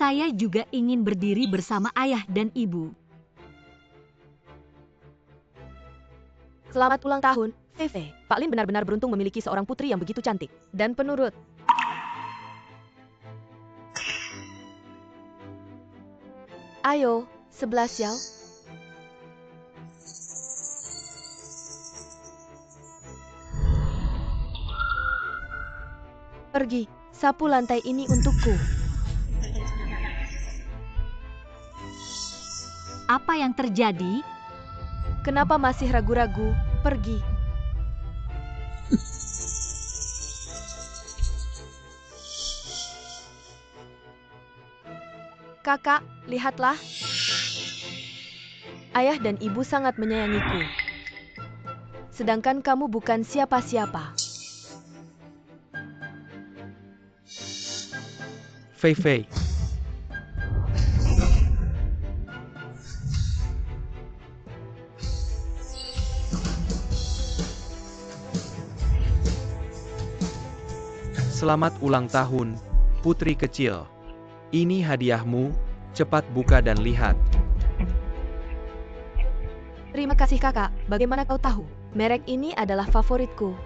Saya juga ingin berdiri bersama ayah dan ibu. Selamat ulang tahun, Fei. Pak Lin benar-benar beruntung memiliki seorang putri yang begitu cantik dan penurut. Ayo, 11 Xiao. Pergi, sapu lantai ini untukku. Apa yang terjadi? Kenapa masih ragu-ragu? Pergi. Kakak, lihatlah. Ayah dan ibu sangat menyayangiku. Sedangkan kamu bukan siapa-siapa. Fei. Selamat ulang tahun, putri kecil. Ini hadiahmu, cepat buka dan lihat. Terima kasih kakak, bagaimana kau tahu? Merek ini adalah favoritku.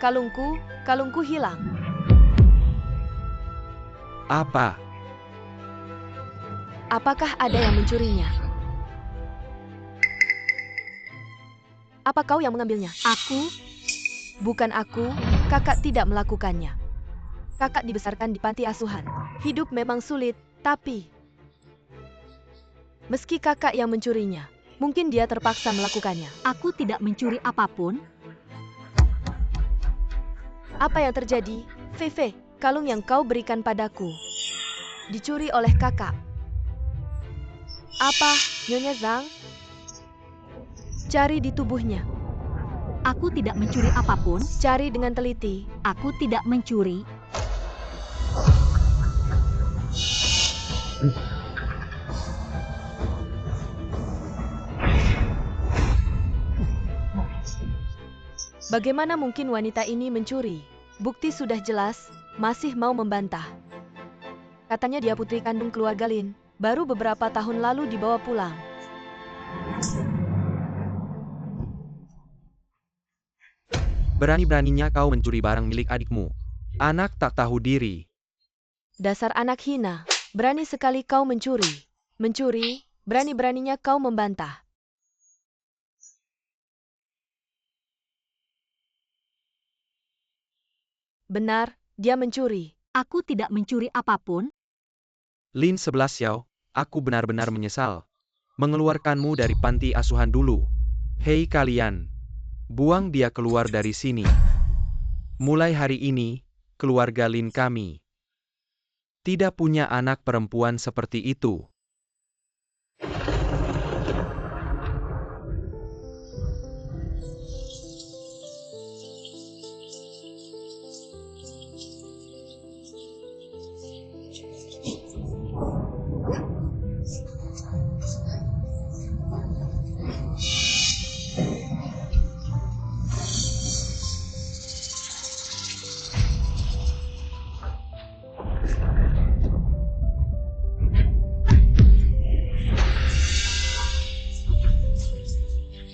Kalungku hilang. Apa? Apakah ada yang mencurinya? Apa kau yang mengambilnya? Aku? Bukan aku, kakak tidak melakukannya. Kakak dibesarkan di panti asuhan. Hidup memang sulit, tapi meski kakak yang mencurinya, mungkin dia terpaksa melakukannya. Aku tidak mencuri apapun. Apa yang terjadi? Fei, kalung yang kau berikan padaku dicuri oleh kakak. Apa, Nyonya Zhang? Cari di tubuhnya. Aku tidak mencuri apapun. Cari dengan teliti. Aku tidak mencuri. Bagaimana mungkin wanita ini mencuri? Bukti sudah jelas, masih mau membantah. Katanya dia putri kandung keluarga Lin, baru beberapa tahun lalu dibawa pulang. Berani-beraninya kau mencuri barang milik adikmu. Anak tak tahu diri. Dasar anak hina, berani sekali kau mencuri. Mencuri, berani-beraninya kau membantah. Benar, dia mencuri. Aku tidak mencuri apapun. Lin 11 Xiao, aku benar-benar menyesal mengeluarkanmu dari panti asuhan dulu. Hei kalian, buang dia keluar dari sini. Mulai hari ini, keluarga Lin kami tidak punya anak perempuan seperti itu.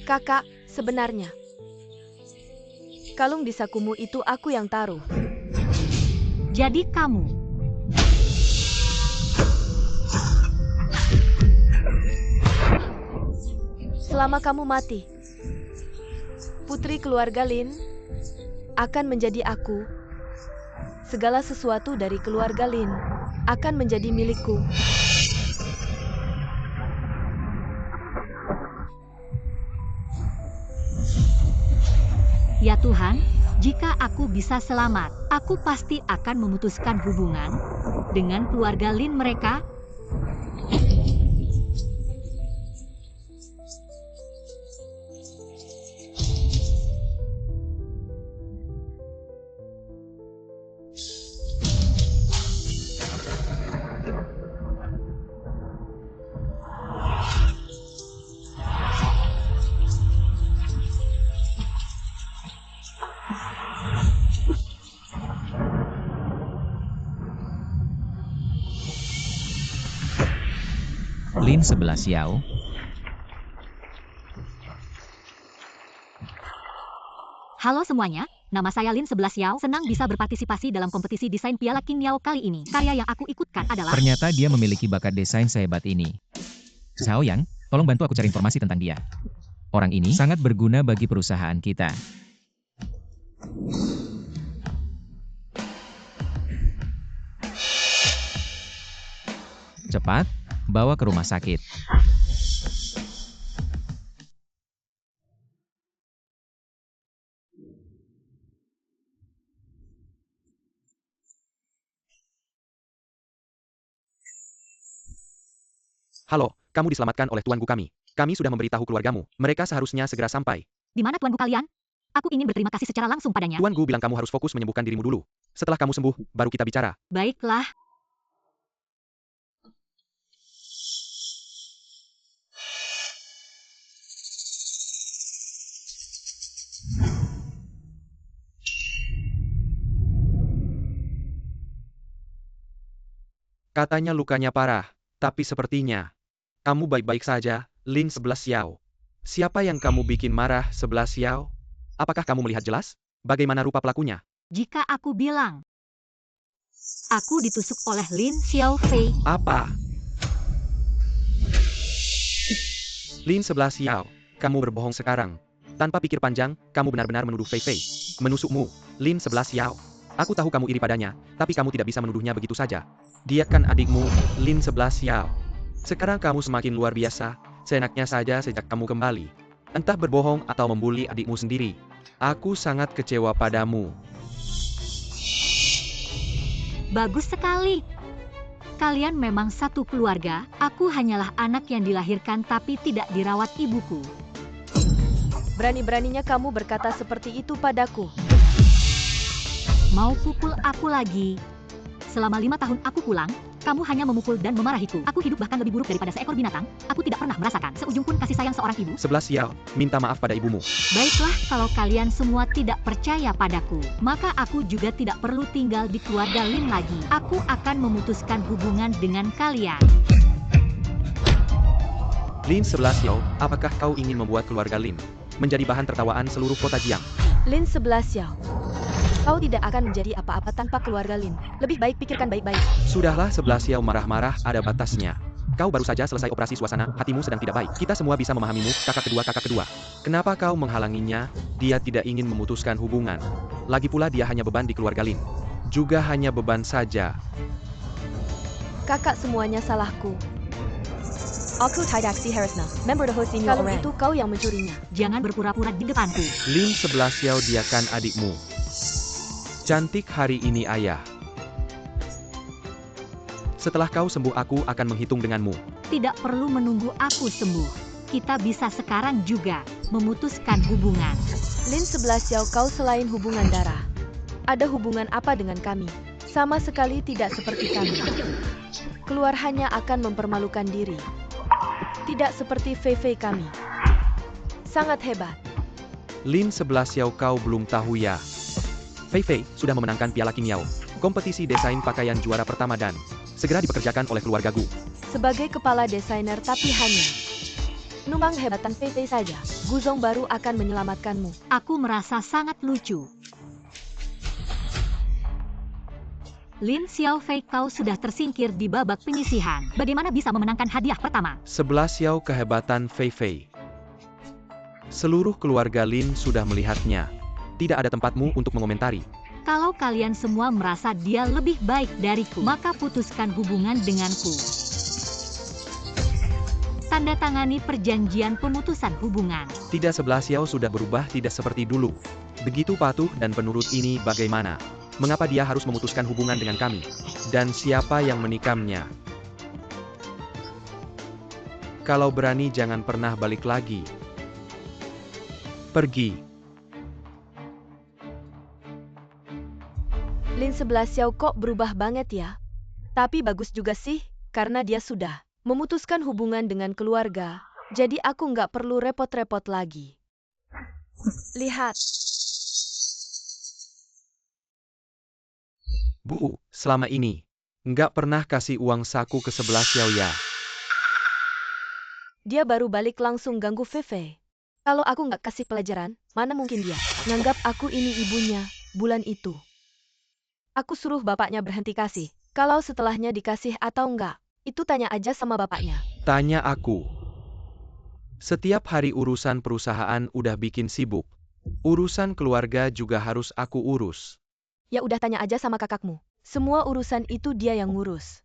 Kakak, sebenarnya kalung di sakumu itu aku yang taruh. Jadi kamu. Selama kamu mati, putri keluarga Lin akan menjadi aku. Segala sesuatu dari keluarga Lin akan menjadi milikku. Ya Tuhan, jika aku bisa selamat, aku pasti akan memutuskan hubungan dengan keluarga Lin mereka. Lin 11 Xiao. Halo semuanya, nama saya Lin 11 Yao. Senang bisa berpartisipasi dalam kompetisi desain Piala King Yao kali ini. Karya yang aku ikutkan adalah... Ternyata dia memiliki bakat desain sehebat ini. Xiao Yang, tolong bantu aku cari informasi tentang dia. Orang ini sangat berguna bagi perusahaan kita. Cepat, bawa ke rumah sakit. Halo, kamu diselamatkan oleh tuanku kami. Kami sudah memberitahu keluargamu. Mereka seharusnya segera sampai. Di mana tuanku kalian? Aku ingin berterima kasih secara langsung padanya. Tuanku bilang kamu harus fokus menyembuhkan dirimu dulu. Setelah kamu sembuh, baru kita bicara. Baiklah. Katanya lukanya parah, tapi sepertinya kamu baik-baik saja, Lin 11 Xiao. Siapa yang kamu bikin marah, 11 Xiao? Apakah kamu melihat jelas? Bagaimana rupa pelakunya? Jika aku bilang, aku ditusuk oleh Lin Xiaofei. Apa? Lin 11 Xiao, kamu berbohong sekarang. Tanpa pikir panjang, kamu benar-benar menuduh Fei Fei. Menusukmu, Lin 11 Xiao. Aku tahu kamu iri padanya, tapi kamu tidak bisa menuduhnya begitu saja. Dia kan adikmu, Lin 11 Xiao. Sekarang kamu semakin luar biasa, seenaknya saja sejak kamu kembali. Entah berbohong atau membuli adikmu sendiri. Aku sangat kecewa padamu. Bagus sekali. Kalian memang satu keluarga, aku hanyalah anak yang dilahirkan tapi tidak dirawat ibuku. Berani-beraninya kamu berkata seperti itu padaku. Mau pukul aku lagi? Selama 5 tahun aku pulang, kamu hanya memukul dan memarahiku. Aku hidup bahkan lebih buruk daripada seekor binatang. Aku tidak pernah merasakan seujung pun kasih sayang seorang ibu. 11 Xiao, minta maaf pada ibumu. Baiklah, kalau kalian semua tidak percaya padaku, maka aku juga tidak perlu tinggal di keluarga Lin lagi. Aku akan memutuskan hubungan dengan kalian. Lin 11 Xiao, apakah kau ingin membuat keluarga Lin menjadi bahan tertawaan seluruh kota Jiang? Lin 11 Xiao. Kau tidak akan menjadi apa-apa tanpa keluarga Lin. Lebih baik pikirkan baik-baik. Sudahlah 11 Xiao, marah-marah ada batasnya. Kau baru saja selesai operasi suasana, hatimu sedang tidak baik. Kita semua bisa memahamimu, kakak kedua. Kenapa kau menghalanginya? Dia tidak ingin memutuskan hubungan. Lagi pula dia hanya beban di keluarga Lin. Juga hanya beban saja. Kakak, semuanya salahku. Aku tidak si Harusna, member the host kalau itu kau yang mencurinya. Jangan berpura-pura di depanku. Lin 11 Xiao, dia kan adikmu. Cantik hari ini ayah. Setelah kau sembuh aku akan menghitung denganmu. Tidak perlu menunggu aku sembuh. Kita bisa sekarang juga memutuskan hubungan. Lin 11 Xiao, kau selain hubungan darah. Ada hubungan apa dengan kami? Sama sekali tidak seperti kami. Keluar hanya akan mempermalukan diri. Tidak seperti Fei Fei kami. Sangat hebat. Lin 11 Xiao, kau belum tahu ya. Fei Fei sudah memenangkan Piala King Yao, kompetisi desain pakaian juara pertama dan segera dipekerjakan oleh keluarga Gu. Sebagai kepala desainer tapi hanya numpang hebatan Fei Fei saja, Guzong baru akan menyelamatkanmu. Aku merasa sangat lucu. Lin Xiaofei, kau sudah tersingkir di babak penyisihan. Bagaimana bisa memenangkan hadiah pertama? 11 Xiao, kehebatan Fei Fei. Seluruh keluarga Lin sudah melihatnya. Tidak ada tempatmu untuk mengomentari. Kalau kalian semua merasa dia lebih baik dariku, maka putuskan hubungan denganku. Tanda tangani perjanjian pemutusan hubungan. Tidak, 11 Xiao sudah berubah, tidak seperti dulu. Begitu patuh dan penurut ini bagaimana? Mengapa dia harus memutuskan hubungan dengan kami? Dan siapa yang menikamnya? Kalau berani jangan pernah balik lagi. Pergi. Lin 11 Xiao kok berubah banget ya? Tapi bagus juga sih, karena dia sudah memutuskan hubungan dengan keluarga. Jadi aku nggak perlu repot-repot lagi. Lihat. Bu, 'selama ini nggak pernah kasih uang saku ke 11 Xiao ya. Dia baru balik langsung ganggu Fei. Kalau aku nggak kasih pelajaran, mana mungkin dia nganggap aku ini ibunya bulan itu. Aku suruh bapaknya berhenti kasih. Kalau setelahnya dikasih atau enggak, itu tanya aja sama bapaknya. Tanya aku. Setiap hari urusan perusahaan udah bikin sibuk. Urusan keluarga juga harus aku urus. Ya udah tanya aja sama kakakmu. Semua urusan itu dia yang ngurus.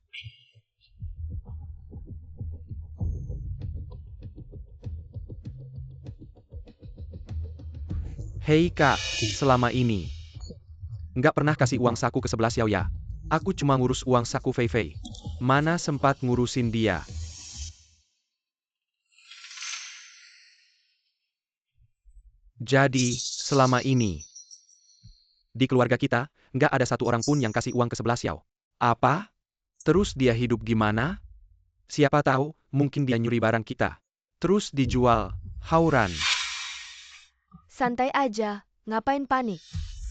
Hei kak, selama ini nggak pernah kasih uang saku ke 11 Xiao ya. Aku cuma ngurus uang saku Fei Fei. Mana sempat ngurusin dia. Jadi, selama ini di keluarga kita, nggak ada satu orang pun yang kasih uang ke 11 Xiao. Apa? Terus dia hidup gimana? Siapa tahu, mungkin dia nyuri barang kita. Terus dijual, hauran. Santai aja, ngapain panik?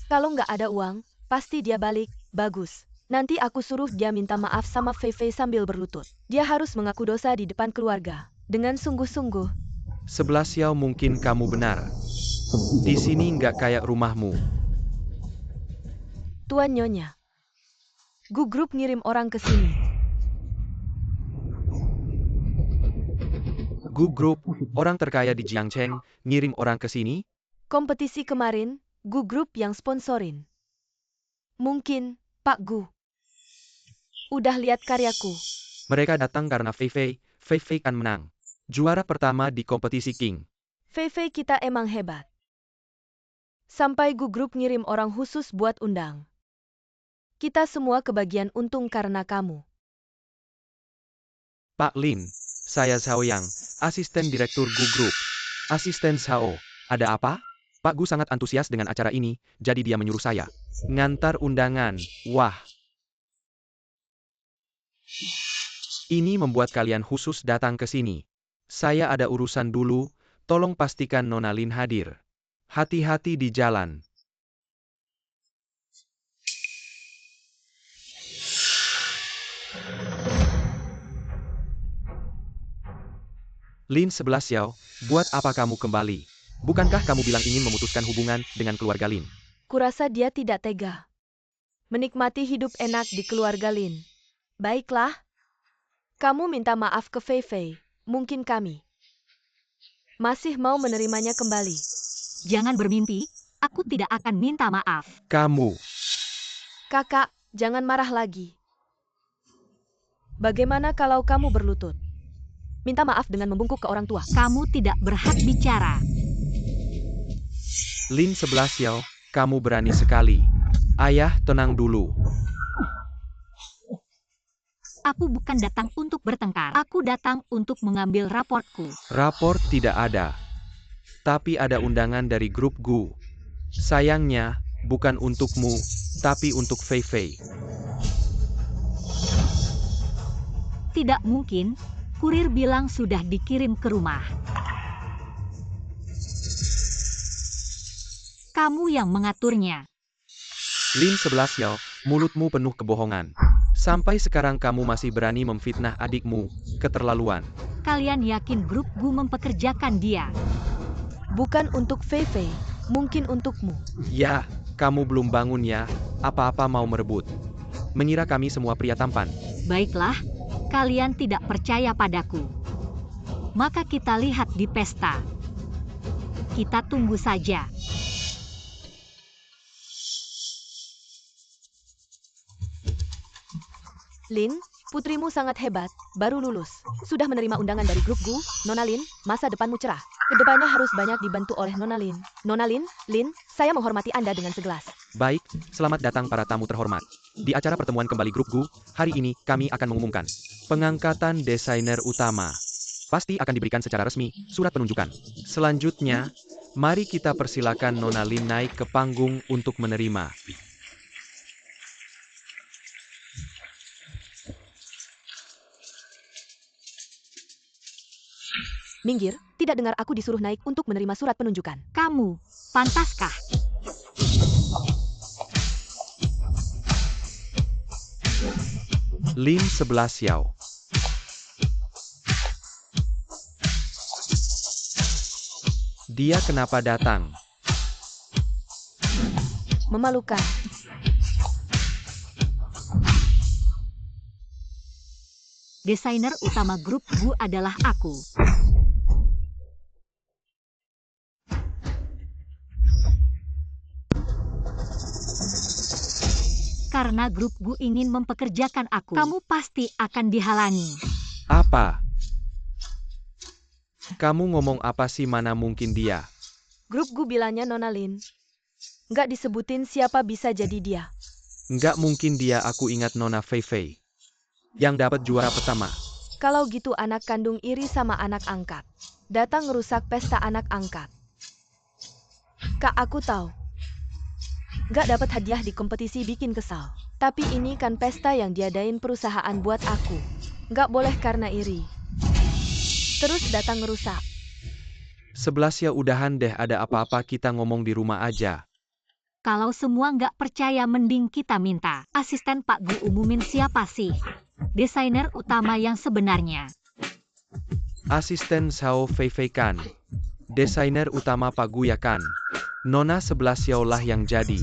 Kalau nggak ada uang, pasti dia balik, bagus. Nanti aku suruh dia minta maaf sama Fei Fei sambil berlutut. Dia harus mengaku dosa di depan keluarga. Dengan sungguh-sungguh. 11 Xiao mungkin kamu benar. Di sini nggak kayak rumahmu. Tuan Nyonya. Gu Group ngirim orang ke sini. Gu Group, orang terkaya di Jiangcheng, ngirim orang ke sini? Kompetisi kemarin, Gu Group yang sponsorin. Mungkin, Pak Gu. Udah lihat karyaku. Mereka datang karena Fei Fei kan menang. Juara pertama di kompetisi King. Fei Fei kita emang hebat. Sampai Gu Group ngirim orang khusus buat undang. Kita semua kebagian untung karena kamu. Pak Lin, saya Xiao Yang, asisten direktur Gu Group. Asisten Xiao, ada apa? Pak Gu sangat antusias dengan acara ini, jadi dia menyuruh saya ngantar undangan. Wah. Ini membuat kalian khusus datang ke sini. Saya ada urusan dulu, tolong pastikan Nona Lin hadir. Hati-hati di jalan. Lin 11 Xiao, buat apa kamu kembali? Bukankah kamu bilang ingin memutuskan hubungan dengan keluarga Lin? Kurasa dia tidak tega. Menikmati hidup enak di keluarga Lin. Baiklah. Kamu minta maaf ke Fei Fei. Mungkin kami masih mau menerimanya kembali. Jangan bermimpi, aku tidak akan minta maaf. Kamu. Kakak, jangan marah lagi. Bagaimana kalau kamu berlutut? Minta maaf dengan membungkuk ke orang tua. Kamu tidak berhak bicara. Lin 11 Xiao, kamu berani sekali. Ayah, tenang dulu. Aku bukan datang untuk bertengkar. Aku datang untuk mengambil raportku. Raport tidak ada. Tapi ada undangan dari grup Gu. Sayangnya, bukan untukmu, tapi untuk Fei Fei. Tidak mungkin, kurir bilang sudah dikirim ke rumah. Kamu yang mengaturnya. Lin 11 Xiao, mulutmu penuh kebohongan. Sampai sekarang kamu masih berani memfitnah adikmu, keterlaluan. Kalian yakin grup Gu mempekerjakan dia? Bukan untuk Fei Fei, mungkin untukmu. Ya, kamu belum bangun ya, apa-apa mau merebut. Mengira kami semua pria tampan. Baiklah, kalian tidak percaya padaku. Maka kita lihat di pesta. Kita tunggu saja. Lin, putrimu sangat hebat, baru lulus. Sudah menerima undangan dari grup Gu. Nona Lin, masa depanmu cerah. Kedepannya harus banyak dibantu oleh Nona Lin. Nona Lin, saya menghormati Anda dengan segelas. Baik, selamat datang para tamu terhormat. Di acara pertemuan kembali grup Gu, hari ini kami akan mengumumkan pengangkatan desainer utama. Pasti akan diberikan secara resmi surat penunjukan. Selanjutnya, mari kita persilakan Nona Lin naik ke panggung untuk menerima. Minggir, tidak dengar aku disuruh naik untuk menerima surat penunjukan. Kamu, pantaskah? Lin 11 Xiao. Dia kenapa datang? Memalukan. Desainer utama grup Gu adalah aku. Karena grup Gu ingin mempekerjakan aku, kamu pasti akan dihalangi. Apa? Kamu ngomong apa sih, mana mungkin dia? Grup Gu bilangnya Nona Lin. Nggak disebutin siapa bisa jadi dia. Nggak mungkin dia, aku ingat Nona Fei Fei. Yang dapat juara pertama. Kalau gitu anak kandung iri sama anak angkat. Datang ngerusak pesta anak angkat. Kak, aku tahu. Nggak dapat hadiah di kompetisi bikin kesal. Tapi ini kan pesta yang diadain perusahaan buat aku. Nggak boleh karena iri. Terus datang ngerusak. 11 ya, udahan deh, ada apa-apa kita ngomong di rumah aja. Kalau semua nggak percaya, mending kita minta asisten Pak Gu umumin siapa sih desainer utama yang sebenarnya. Asisten Xiao Fei Fei kan. Desainer utama Pak Gu ya kan. Nona 11 Xiao lah yang jadi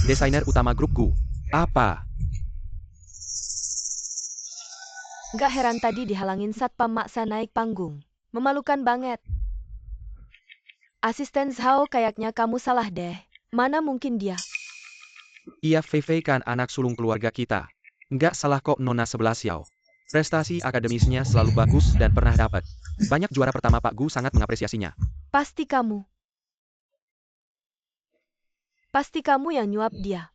desainer utama grup Gu. Apa? Nggak heran tadi dihalangin satpam maksa naik panggung. Memalukan banget. Asisten Zhao, kayaknya kamu salah deh. Mana mungkin dia? Iya, Fei Fei kan anak sulung keluarga kita. Nggak salah kok Nona 11 Xiao. Prestasi akademisnya selalu bagus dan pernah dapat banyak juara pertama. Pak Gu sangat mengapresiasinya. Pasti kamu. Pasti kamu yang nyuap dia.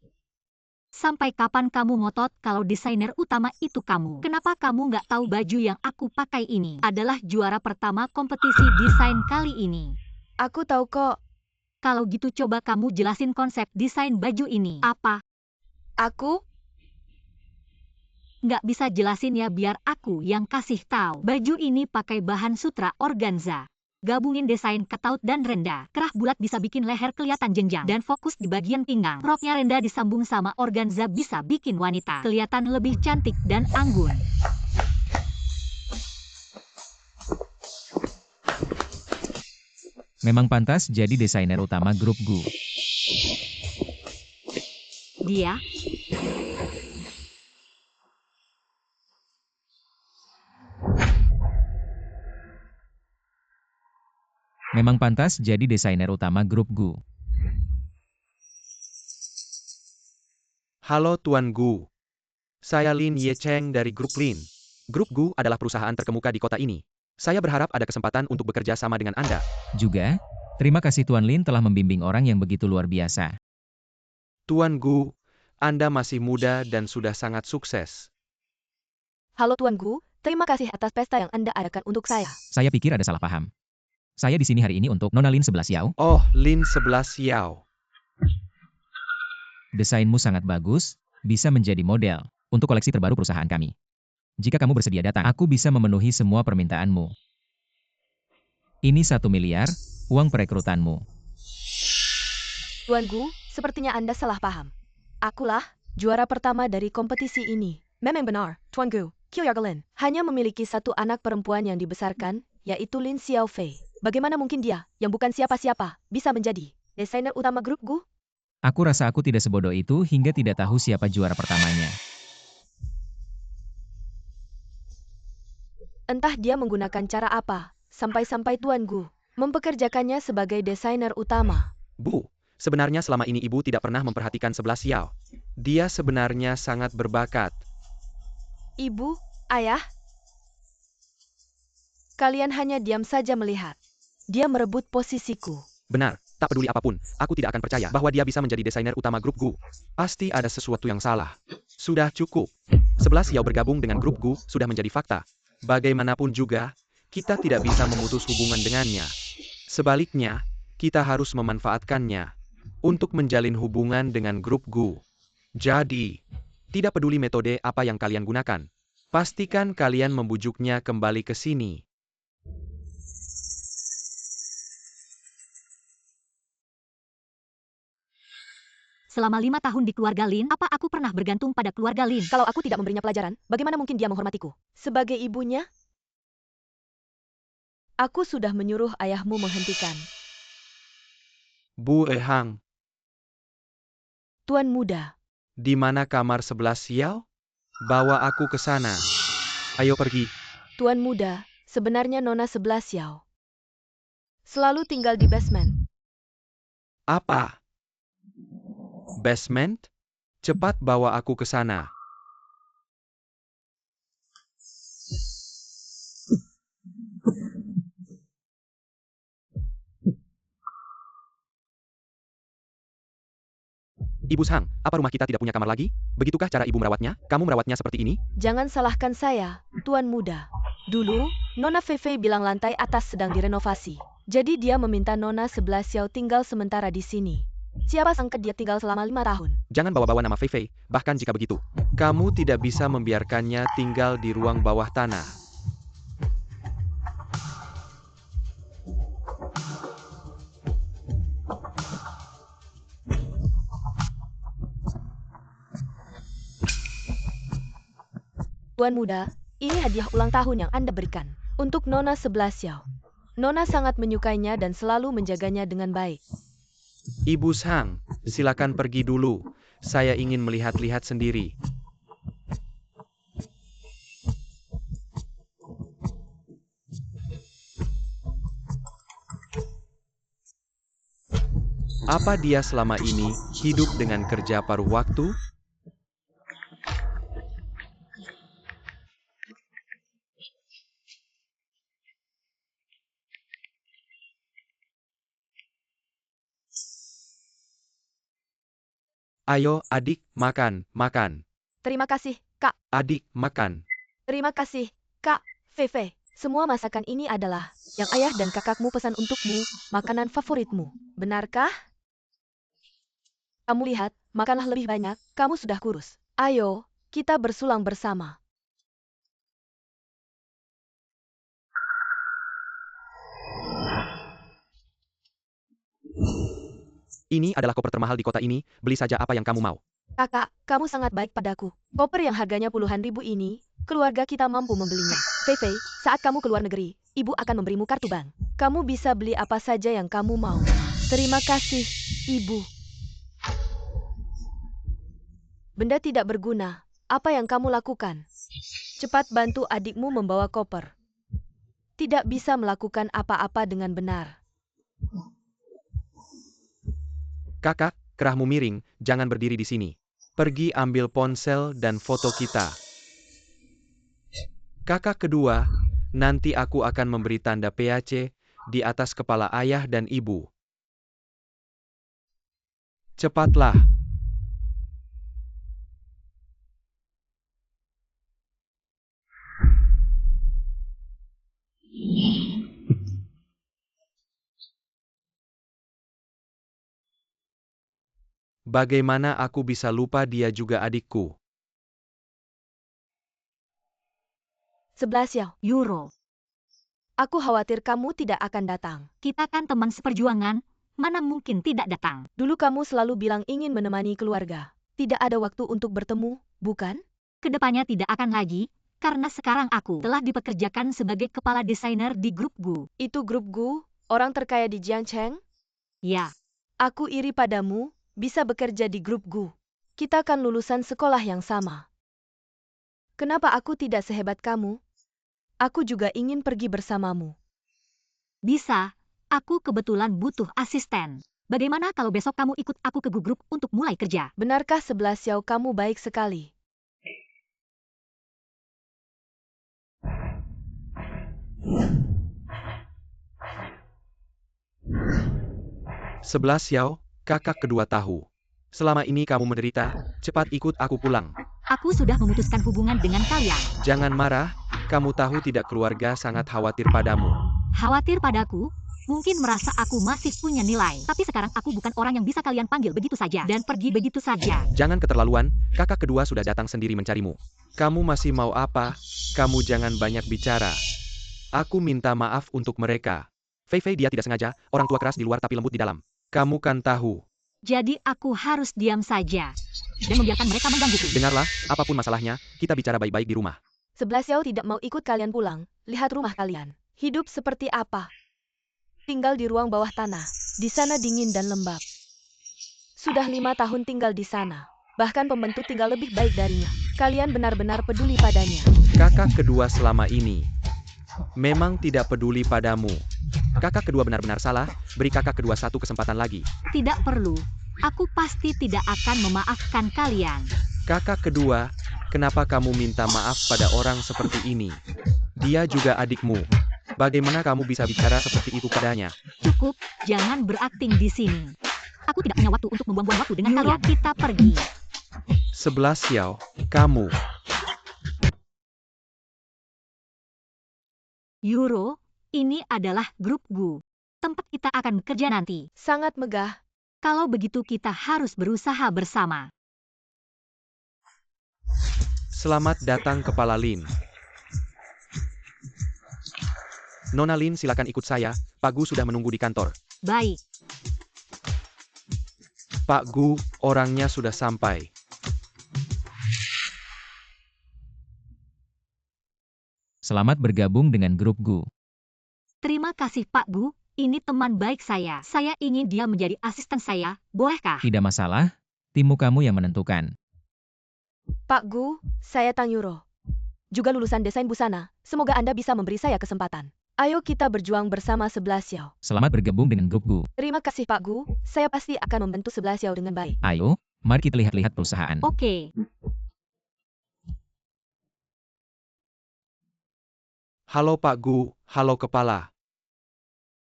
Sampai kapan kamu ngotot kalau desainer utama itu kamu? Kenapa kamu nggak tahu baju yang aku pakai ini adalah juara pertama kompetisi desain kali ini? Aku tahu kok. Kalau gitu coba kamu jelasin konsep desain baju ini. Apa? Aku? Nggak bisa jelasin ya, biar aku yang kasih tahu. Baju ini pakai bahan sutra organza. Gabungin desain ketaut dan rendah. Kerah bulat bisa bikin leher kelihatan jenjang dan fokus di bagian pinggang. Roknya rendah disambung sama organza bisa bikin wanita kelihatan lebih cantik dan anggun. Memang pantas jadi desainer utama grup Gu. Dia Memang pantas jadi desainer utama grup Gu. Halo Tuan Gu. Saya Lin Ye Cheng dari grup Lin. Grup Gu adalah perusahaan terkemuka di kota ini. Saya berharap ada kesempatan untuk bekerja sama dengan Anda. Juga, terima kasih Tuan Lin telah membimbing orang yang begitu luar biasa. Tuan Gu, Anda masih muda dan sudah sangat sukses. Halo Tuan Gu, terima kasih atas pesta yang Anda adakan untuk saya. Saya pikir ada salah paham. Saya di sini hari ini untuk Nona Lin 11 Xiao. Oh, Lin 11 Xiao. Desainmu sangat bagus, bisa menjadi model untuk koleksi terbaru perusahaan kami. Jika kamu bersedia datang, aku bisa memenuhi semua permintaanmu. Ini 1 miliar, uang perekrutanmu. Tuan Gu, sepertinya Anda salah paham. Akulah juara pertama dari kompetisi ini. Memang benar, Tuan Gu. Qiuyagelin hanya memiliki satu anak perempuan yang dibesarkan, yaitu Lin Xiaofei. Bagaimana mungkin dia, yang bukan siapa-siapa, bisa menjadi desainer utama grup Gu? Aku rasa aku tidak sebodoh itu hingga tidak tahu siapa juara pertamanya. Entah dia menggunakan cara apa, sampai-sampai Tuan Gu mempekerjakannya sebagai desainer utama. Bu, sebenarnya selama ini Ibu tidak pernah memperhatikan 11 Xiao. Dia sebenarnya sangat berbakat. Ibu, Ayah, kalian hanya diam saja melihat. Dia merebut posisiku. Benar, tak peduli apapun, aku tidak akan percaya bahwa dia bisa menjadi desainer utama grup Gu. Pasti ada sesuatu yang salah. Sudah cukup. 11 Xiao bergabung dengan grup Gu sudah menjadi fakta. Bagaimanapun juga, kita tidak bisa memutus hubungan dengannya. Sebaliknya, kita harus memanfaatkannya untuk menjalin hubungan dengan grup Gu. Jadi, tidak peduli metode apa yang kalian gunakan, pastikan kalian membujuknya kembali ke sini. selama 5 tahun di keluarga Lin, apa aku pernah bergantung pada keluarga Lin? Kalau aku tidak memberinya pelajaran, bagaimana mungkin dia menghormatiku? Sebagai ibunya, aku sudah menyuruh ayahmu menghentikan Bu Ehang, Tuan muda. di mana kamar 11 Xiao? Bawa aku ke sana. Ayo pergi. Tuan muda, sebenarnya Nona 11 Xiao selalu tinggal di basement. Apa? Basement? Cepat bawa aku ke sana. Ibu Sang, apa rumah kita tidak punya kamar lagi? Begitukah cara ibu merawatnya? Kamu merawatnya seperti ini? Jangan salahkan saya, Tuan muda. Dulu, Nona Feifei bilang lantai atas sedang direnovasi. Jadi dia meminta Nona 11 Xiao tinggal sementara di sini. Siapa sangka dia tinggal selama 5 tahun. Jangan bawa-bawa nama Feifei, bahkan jika begitu. Kamu tidak bisa membiarkannya tinggal di ruang bawah tanah. Tuan muda, ini hadiah ulang tahun yang Anda berikan untuk Nona 11 Xiao. Nona sangat menyukainya dan selalu menjaganya dengan baik. Ibu Sang, silakan pergi dulu. Saya ingin melihat-lihat sendiri. Apa dia selama ini hidup dengan kerja paruh waktu? Ayo, adik, makan, makan. Terima kasih, Kak. Adik, makan. Terima kasih, Kak Feifei. Semua masakan ini adalah yang ayah dan kakakmu pesan untukmu, makanan favoritmu. Benarkah? Kamu lihat, makanlah lebih banyak, kamu sudah kurus. Ayo, kita bersulang bersama. Ini adalah koper termahal di kota ini, beli saja apa yang kamu mau. Kakak, kamu sangat baik padaku. Koper yang harganya puluhan ribu ini, keluarga kita mampu membelinya. Feifei, saat kamu keluar negeri, ibu akan memberimu kartu bank. Kamu bisa beli apa saja yang kamu mau. Terima kasih, ibu. Benda tidak berguna. Apa yang kamu lakukan? Cepat bantu adikmu membawa koper. Tidak bisa melakukan apa-apa dengan benar. Kakak, kerahmu miring, jangan berdiri di sini. Pergi ambil ponsel dan foto kita. Kakak kedua, nanti aku akan memberi tanda PAC di atas kepala ayah dan ibu. Cepatlah. Bagaimana aku bisa lupa dia juga adikku? 11 Xiao. Euro. Aku khawatir kamu tidak akan datang. Kita kan teman seperjuangan, mana mungkin tidak datang. Dulu kamu selalu bilang ingin menemani keluarga. Tidak ada waktu untuk bertemu, bukan? Kedepannya tidak akan lagi, karena sekarang aku telah dipekerjakan sebagai kepala desainer di grup Gu. Itu grup Gu, orang terkaya di Jiangcheng? Ya, Aku iri padamu, bisa bekerja di grup Gu. Kita kan lulusan sekolah yang sama. Kenapa aku tidak sehebat kamu? Aku juga ingin pergi bersamamu. bisa. Aku kebetulan butuh asisten. Bagaimana kalau besok kamu ikut aku ke Gu Group untuk mulai kerja? Benarkah 11 Xiao kamu baik sekali? Sebelas Xiao, kakak kedua tahu. Selama ini kamu menderita, cepat ikut aku pulang. Aku sudah memutuskan hubungan dengan kalian. Jangan marah, kamu tahu tidak keluarga sangat khawatir padamu. Khawatir padaku? Mungkin merasa aku masih punya nilai. Tapi sekarang aku bukan orang yang bisa kalian panggil begitu saja dan pergi begitu saja. Jangan keterlaluan, kakak kedua sudah datang sendiri mencarimu. Kamu masih mau apa? Kamu jangan banyak bicara. Aku minta maaf untuk mereka. Feifei dia tidak sengaja, orang tua keras di luar tapi lembut di dalam. Kamu kan tahu. Jadi aku harus diam saja dan membiarkan mereka menggangguku. Dengarlah, apapun masalahnya, kita bicara baik-baik di rumah. 11 Xiao tidak mau ikut kalian pulang. Lihat rumah kalian. Hidup seperti apa? tinggal di ruang bawah tanah. Di sana dingin dan lembab. Sudah 5 tahun tinggal di sana. Bahkan pembentuk tinggal lebih baik darinya. Kalian benar-benar peduli padanya. Kakak kedua selama ini memang tidak peduli padamu. Kakak kedua benar-benar salah, beri kakak kedua satu kesempatan lagi. Tidak perlu. Aku pasti tidak akan memaafkan kalian. Kakak kedua, kenapa kamu minta maaf pada orang seperti ini? Dia juga adikmu. Bagaimana kamu bisa bicara seperti itu padanya? Cukup, jangan berakting di sini. Aku tidak punya waktu untuk membuang-buang waktu dengan kalian. Kita pergi. 11 Xiao, kamu. Euro, ini adalah grup Gu. Tempat kita akan bekerja nanti. Sangat megah. Kalau begitu kita harus berusaha bersama. Selamat datang Kepala Lin. Nona Lin, silakan ikut saya. Pak Gu sudah menunggu di kantor. Baik. Pak Gu, orangnya sudah sampai. Selamat bergabung dengan grup Gu. Terima kasih Pak Gu. Ini teman baik saya. Saya ingin dia menjadi asisten saya. Bolehkah? Tidak masalah, timmu kamu yang menentukan. Pak Gu, saya Tang Yuro. Juga lulusan desain busana. Semoga Anda bisa memberi saya kesempatan. Ayo kita berjuang bersama 11 Xiao. Selamat bergabung dengan grup Gu. Terima kasih Pak Gu. Saya pasti akan membantu 11 Xiao dengan baik. Ayo, mari kita lihat-lihat perusahaan. Oke. Halo Pak Gu, halo Kepala.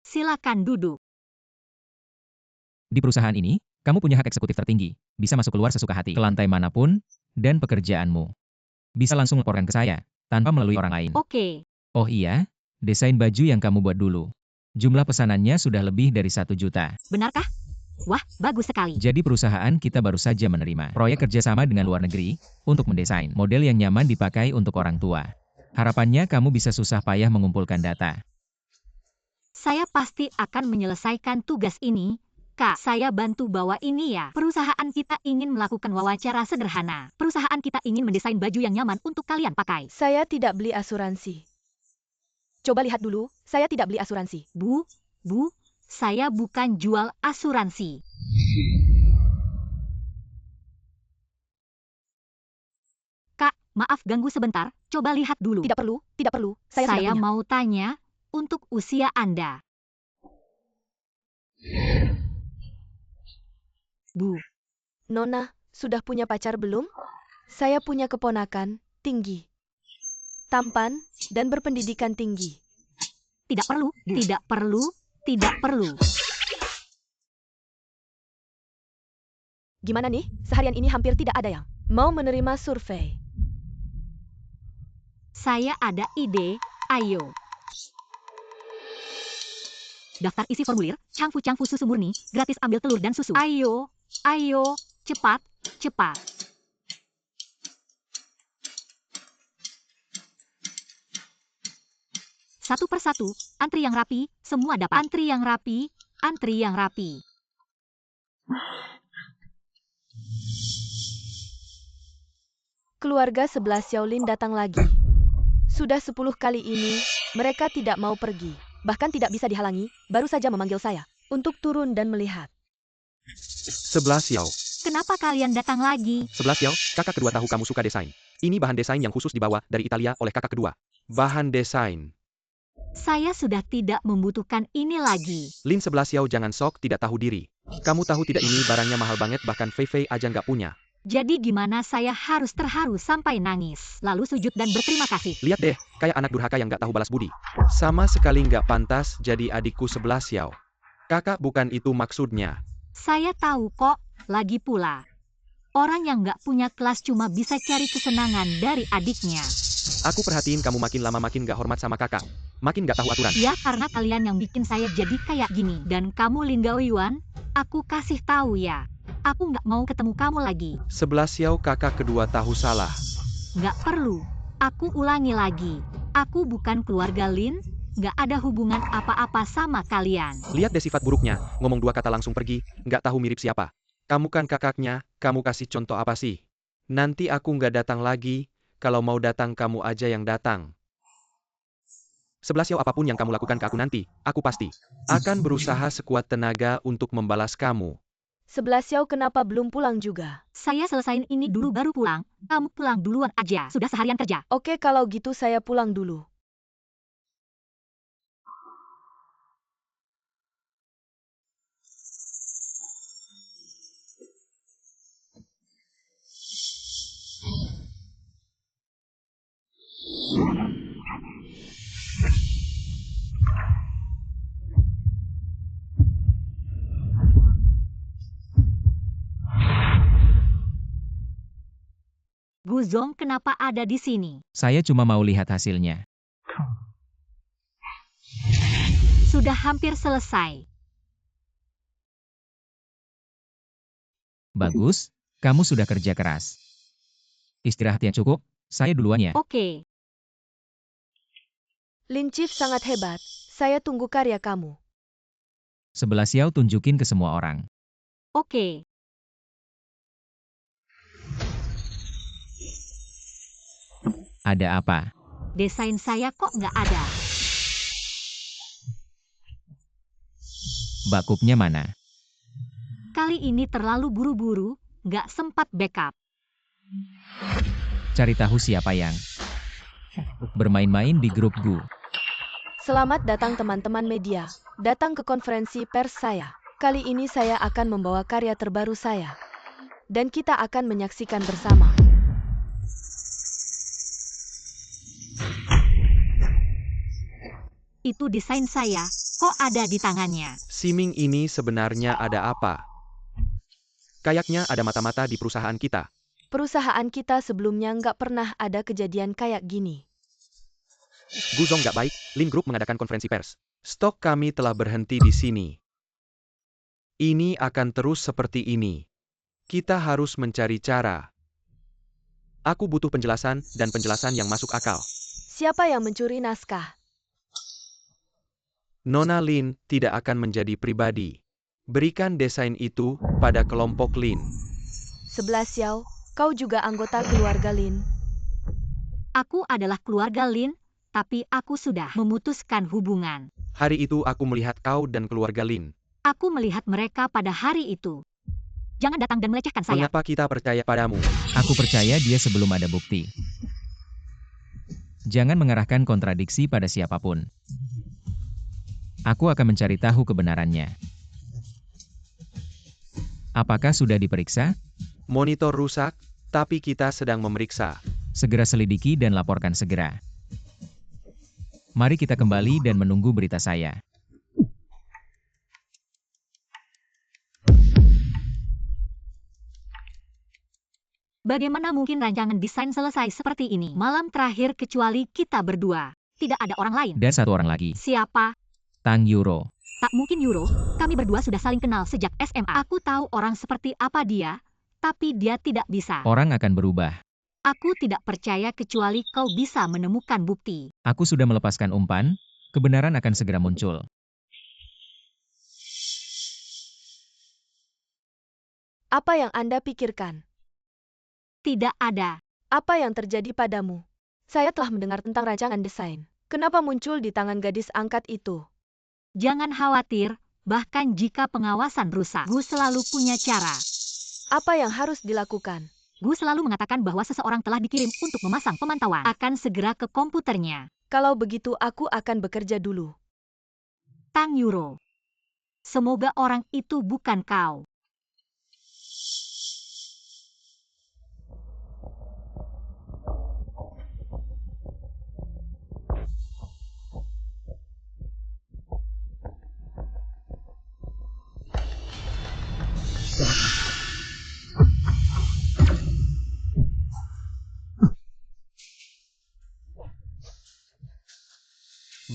Silakan duduk. Di perusahaan ini, kamu punya hak eksekutif tertinggi, bisa masuk keluar sesuka hati, ke lantai manapun, dan pekerjaanmu. Bisa langsung laporkan ke saya, tanpa melalui orang lain. Oke. Oh iya, desain baju yang kamu buat dulu. Jumlah pesanannya sudah lebih dari 1 juta. Benarkah? Wah, bagus sekali. Jadi perusahaan kita baru saja menerima proyek kerjasama dengan luar negeri, untuk mendesain model yang nyaman dipakai untuk orang tua. Harapannya kamu bisa susah payah mengumpulkan data. Saya pasti akan menyelesaikan tugas ini. Kak, saya bantu bawa ini ya. Perusahaan kita ingin melakukan wawancara sederhana. Perusahaan kita ingin mendesain baju yang nyaman untuk kalian pakai. Saya tidak beli asuransi. Coba lihat dulu, saya tidak beli asuransi. Bu, saya bukan jual asuransi. Kak, maaf ganggu sebentar. Coba lihat dulu. Tidak perlu, tidak perlu. Saya sudah punya. mau tanya, untuk usia Anda. Bu, Nona, sudah punya pacar belum? Saya punya keponakan, tinggi, tampan, dan berpendidikan tinggi. tidak perlu, tidak perlu, tidak perlu. Gimana nih? Seharian ini hampir tidak ada yang mau menerima survei. Saya ada ide, ayo. Daftar isi formulir, Changfu susu murni, gratis ambil telur dan susu. Ayo, cepat, cepat. Satu persatu, antri yang rapi, semua dapat. Antri yang rapi, antri yang rapi. Keluarga 11 Xiaolin datang lagi. Sudah 10 kali ini, mereka tidak mau pergi. Bahkan tidak bisa dihalangi, baru saja memanggil saya untuk turun dan melihat. 11 Xiao. Kenapa kalian datang lagi? 11 Xiao, kakak kedua tahu kamu suka desain. Ini bahan desain yang khusus dibawa dari Italia oleh kakak kedua. Bahan desain. Saya sudah tidak membutuhkan ini lagi. Lin 11 Xiao, jangan sok tidak tahu diri. Kamu tahu tidak ini barangnya mahal banget, bahkan Fei Fei aja nggak punya. Jadi gimana saya harus terharu sampai nangis, lalu sujud dan berterima kasih. Lihat deh, kayak anak durhaka yang nggak tahu balas budi. Sama sekali nggak pantas jadi adikku 11 Xiao. Kakak, bukan itu maksudnya. Saya tahu kok, lagi pula. Orang yang nggak punya kelas cuma bisa cari kesenangan dari adiknya. Aku perhatiin kamu makin lama makin nggak hormat sama kakak. Makin nggak tahu aturan. Ya karena kalian yang bikin saya jadi kayak gini. Dan kamu Lin Gaoyuan, aku kasih tahu ya. Aku nggak mau ketemu kamu lagi. 11 Xiao, kakak kedua tahu salah. Nggak perlu. Aku ulangi lagi. Aku bukan keluarga Lin, nggak ada hubungan apa-apa sama kalian. Lihat deh sifat buruknya, ngomong 2 kata langsung pergi, nggak tahu mirip siapa. Kamu kan kakaknya, kamu kasih contoh apa sih? Nanti aku nggak datang lagi, kalau mau datang kamu aja yang datang. 11 Yao, apapun yang kamu lakukan ke aku nanti, aku pasti akan berusaha sekuat tenaga untuk membalas kamu. 11 Xiao kenapa belum pulang juga? Saya selesain ini dulu baru pulang. Kamu pulang duluan aja. Sudah seharian kerja. Oke kalau gitu saya pulang dulu. Guzong kenapa ada di sini? Saya cuma mau lihat hasilnya. Sudah hampir selesai. Bagus, kamu sudah kerja keras. Istirahat yang cukup, saya duluan ya. Oke. Lin Chief sangat hebat. Saya tunggu karya kamu. 11 Xiao tunjukin ke semua orang. Oke. Ada apa? Desain saya kok nggak ada. Bakupnya mana? Kali ini terlalu buru-buru, nggak sempat backup. Cari tahu siapa yang bermain-main di grup Gu. Selamat datang teman-teman media. Datang ke konferensi pers saya. Kali ini saya akan membawa karya terbaru saya. Dan kita akan menyaksikan bersama. Itu desain saya, kok ada di tangannya? Siming ini sebenarnya ada apa? Kayaknya ada mata-mata di perusahaan kita. Perusahaan kita sebelumnya nggak pernah ada kejadian kayak gini. Guzong nggak baik, Lin Group mengadakan konferensi pers. Stok kami telah berhenti di sini. Ini akan terus seperti ini. Kita harus mencari cara. Aku butuh penjelasan dan penjelasan yang masuk akal. Siapa yang mencuri naskah? Nona Lin tidak akan menjadi pribadi. Berikan desain itu pada kelompok Lin. 11 Xiao, kau juga anggota keluarga Lin. Aku adalah keluarga Lin, tapi aku sudah memutuskan hubungan. Hari itu aku melihat kau dan keluarga Lin. Aku melihat mereka pada hari itu. Jangan datang dan melecehkan saya. Mengapa kita percaya padamu? Aku percaya dia sebelum ada bukti. Jangan mengarahkan kontradiksi pada siapapun. Aku akan mencari tahu kebenarannya. Apakah sudah diperiksa? Monitor rusak, tapi kita sedang memeriksa. Segera selidiki dan laporkan segera. Mari kita kembali dan menunggu berita saya. Bagaimana mungkin rancangan desain selesai seperti ini? Malam terakhir kecuali kita berdua. Tidak ada orang lain. Dan satu orang lagi, Siapa? Tang Yuro. Tak mungkin Yuro. Kami berdua sudah saling kenal sejak SMA. Aku tahu orang seperti apa dia, tapi dia tidak bisa. Orang akan berubah. Aku tidak percaya kecuali kau bisa menemukan bukti. Aku sudah melepaskan umpan, kebenaran akan segera muncul. Apa yang Anda pikirkan? Tidak ada. Apa yang terjadi padamu? Saya telah mendengar tentang rancangan desain. Kenapa muncul di tangan gadis angkat itu? Jangan khawatir, bahkan jika pengawasan rusak, Gu selalu punya cara. Apa yang harus dilakukan? Gu selalu mengatakan bahwa seseorang telah dikirim untuk memasang pemantauan. Akan segera ke komputernya. Kalau begitu aku akan bekerja dulu. Tang Yuro. Semoga orang itu bukan kau.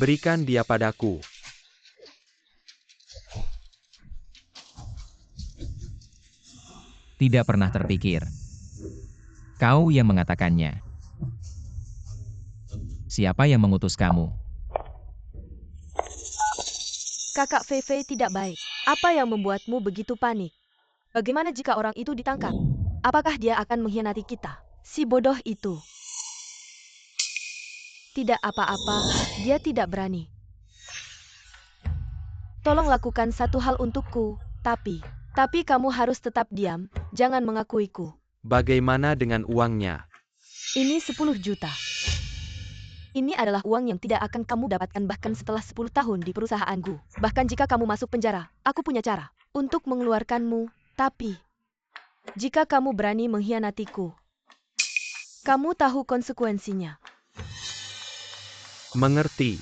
Berikan dia padaku. Tidak pernah terpikir. Kau yang mengatakannya. Siapa yang mengutus kamu? Kakak Fei tidak baik. Apa yang membuatmu begitu panik? Bagaimana jika orang itu ditangkap? Apakah dia akan mengkhianati kita? Si bodoh itu. Tidak apa-apa, dia tidak berani. Tolong lakukan satu hal untukku, tapi kamu harus tetap diam, jangan mengakuiku. Bagaimana dengan uangnya? Ini 10 juta. Ini adalah uang yang tidak akan kamu dapatkan bahkan setelah 10 tahun di perusahaanku. Bahkan jika kamu masuk penjara, aku punya cara untuk mengeluarkanmu. Tapi, jika kamu berani mengkhianatiku, kamu tahu konsekuensinya. Mengerti.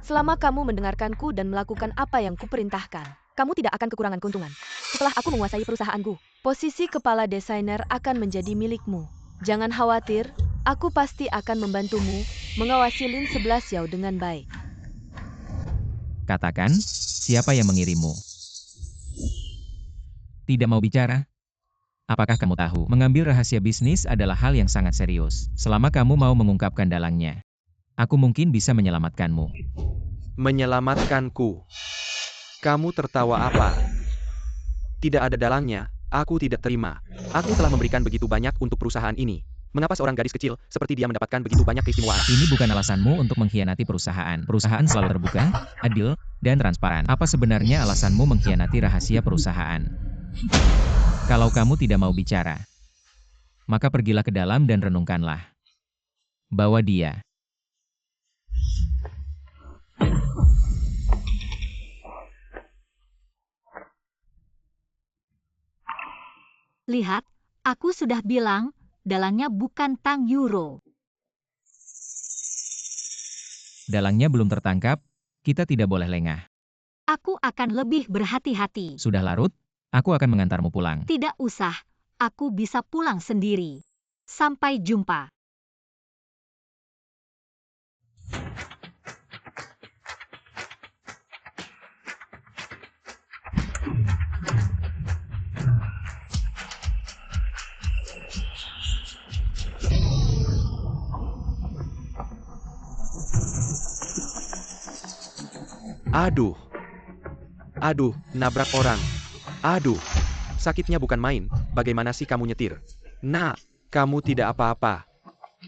Selama kamu mendengarkanku dan melakukan apa yang kuperintahkan, kamu tidak akan kekurangan keuntungan. Setelah aku menguasai perusahaanku, posisi kepala desainer akan menjadi milikmu. Jangan khawatir, aku pasti akan membantumu mengawasi Lin 11 Yao dengan baik. Katakan, siapa yang mengirimmu? Tidak mau bicara? Apakah kamu tahu, mengambil rahasia bisnis adalah hal yang sangat serius. Selama kamu mau mengungkapkan dalangnya, aku mungkin bisa menyelamatkanmu. Menyelamatkanku. Kamu tertawa apa? Tidak ada dalangnya, aku tidak terima. Aku telah memberikan begitu banyak untuk perusahaan ini. Mengapa seorang gadis kecil seperti dia mendapatkan begitu banyak keistimewaan? Ini bukan alasanmu untuk mengkhianati perusahaan. Perusahaan selalu terbuka, adil, dan transparan. Apa sebenarnya alasanmu mengkhianati rahasia perusahaan? Kalau kamu tidak mau bicara, maka pergilah ke dalam dan renungkanlah. Bawa dia. Lihat, aku sudah bilang, dalangnya bukan Tang Euro. Dalangnya belum tertangkap, kita tidak boleh lengah. Aku akan lebih berhati-hati. Sudah larut, aku akan mengantarmu pulang. Tidak usah, aku bisa pulang sendiri. Sampai jumpa. Aduh. Aduh, nabrak orang. Aduh. Sakitnya bukan main, bagaimana sih kamu nyetir? Nah, kamu tidak apa-apa.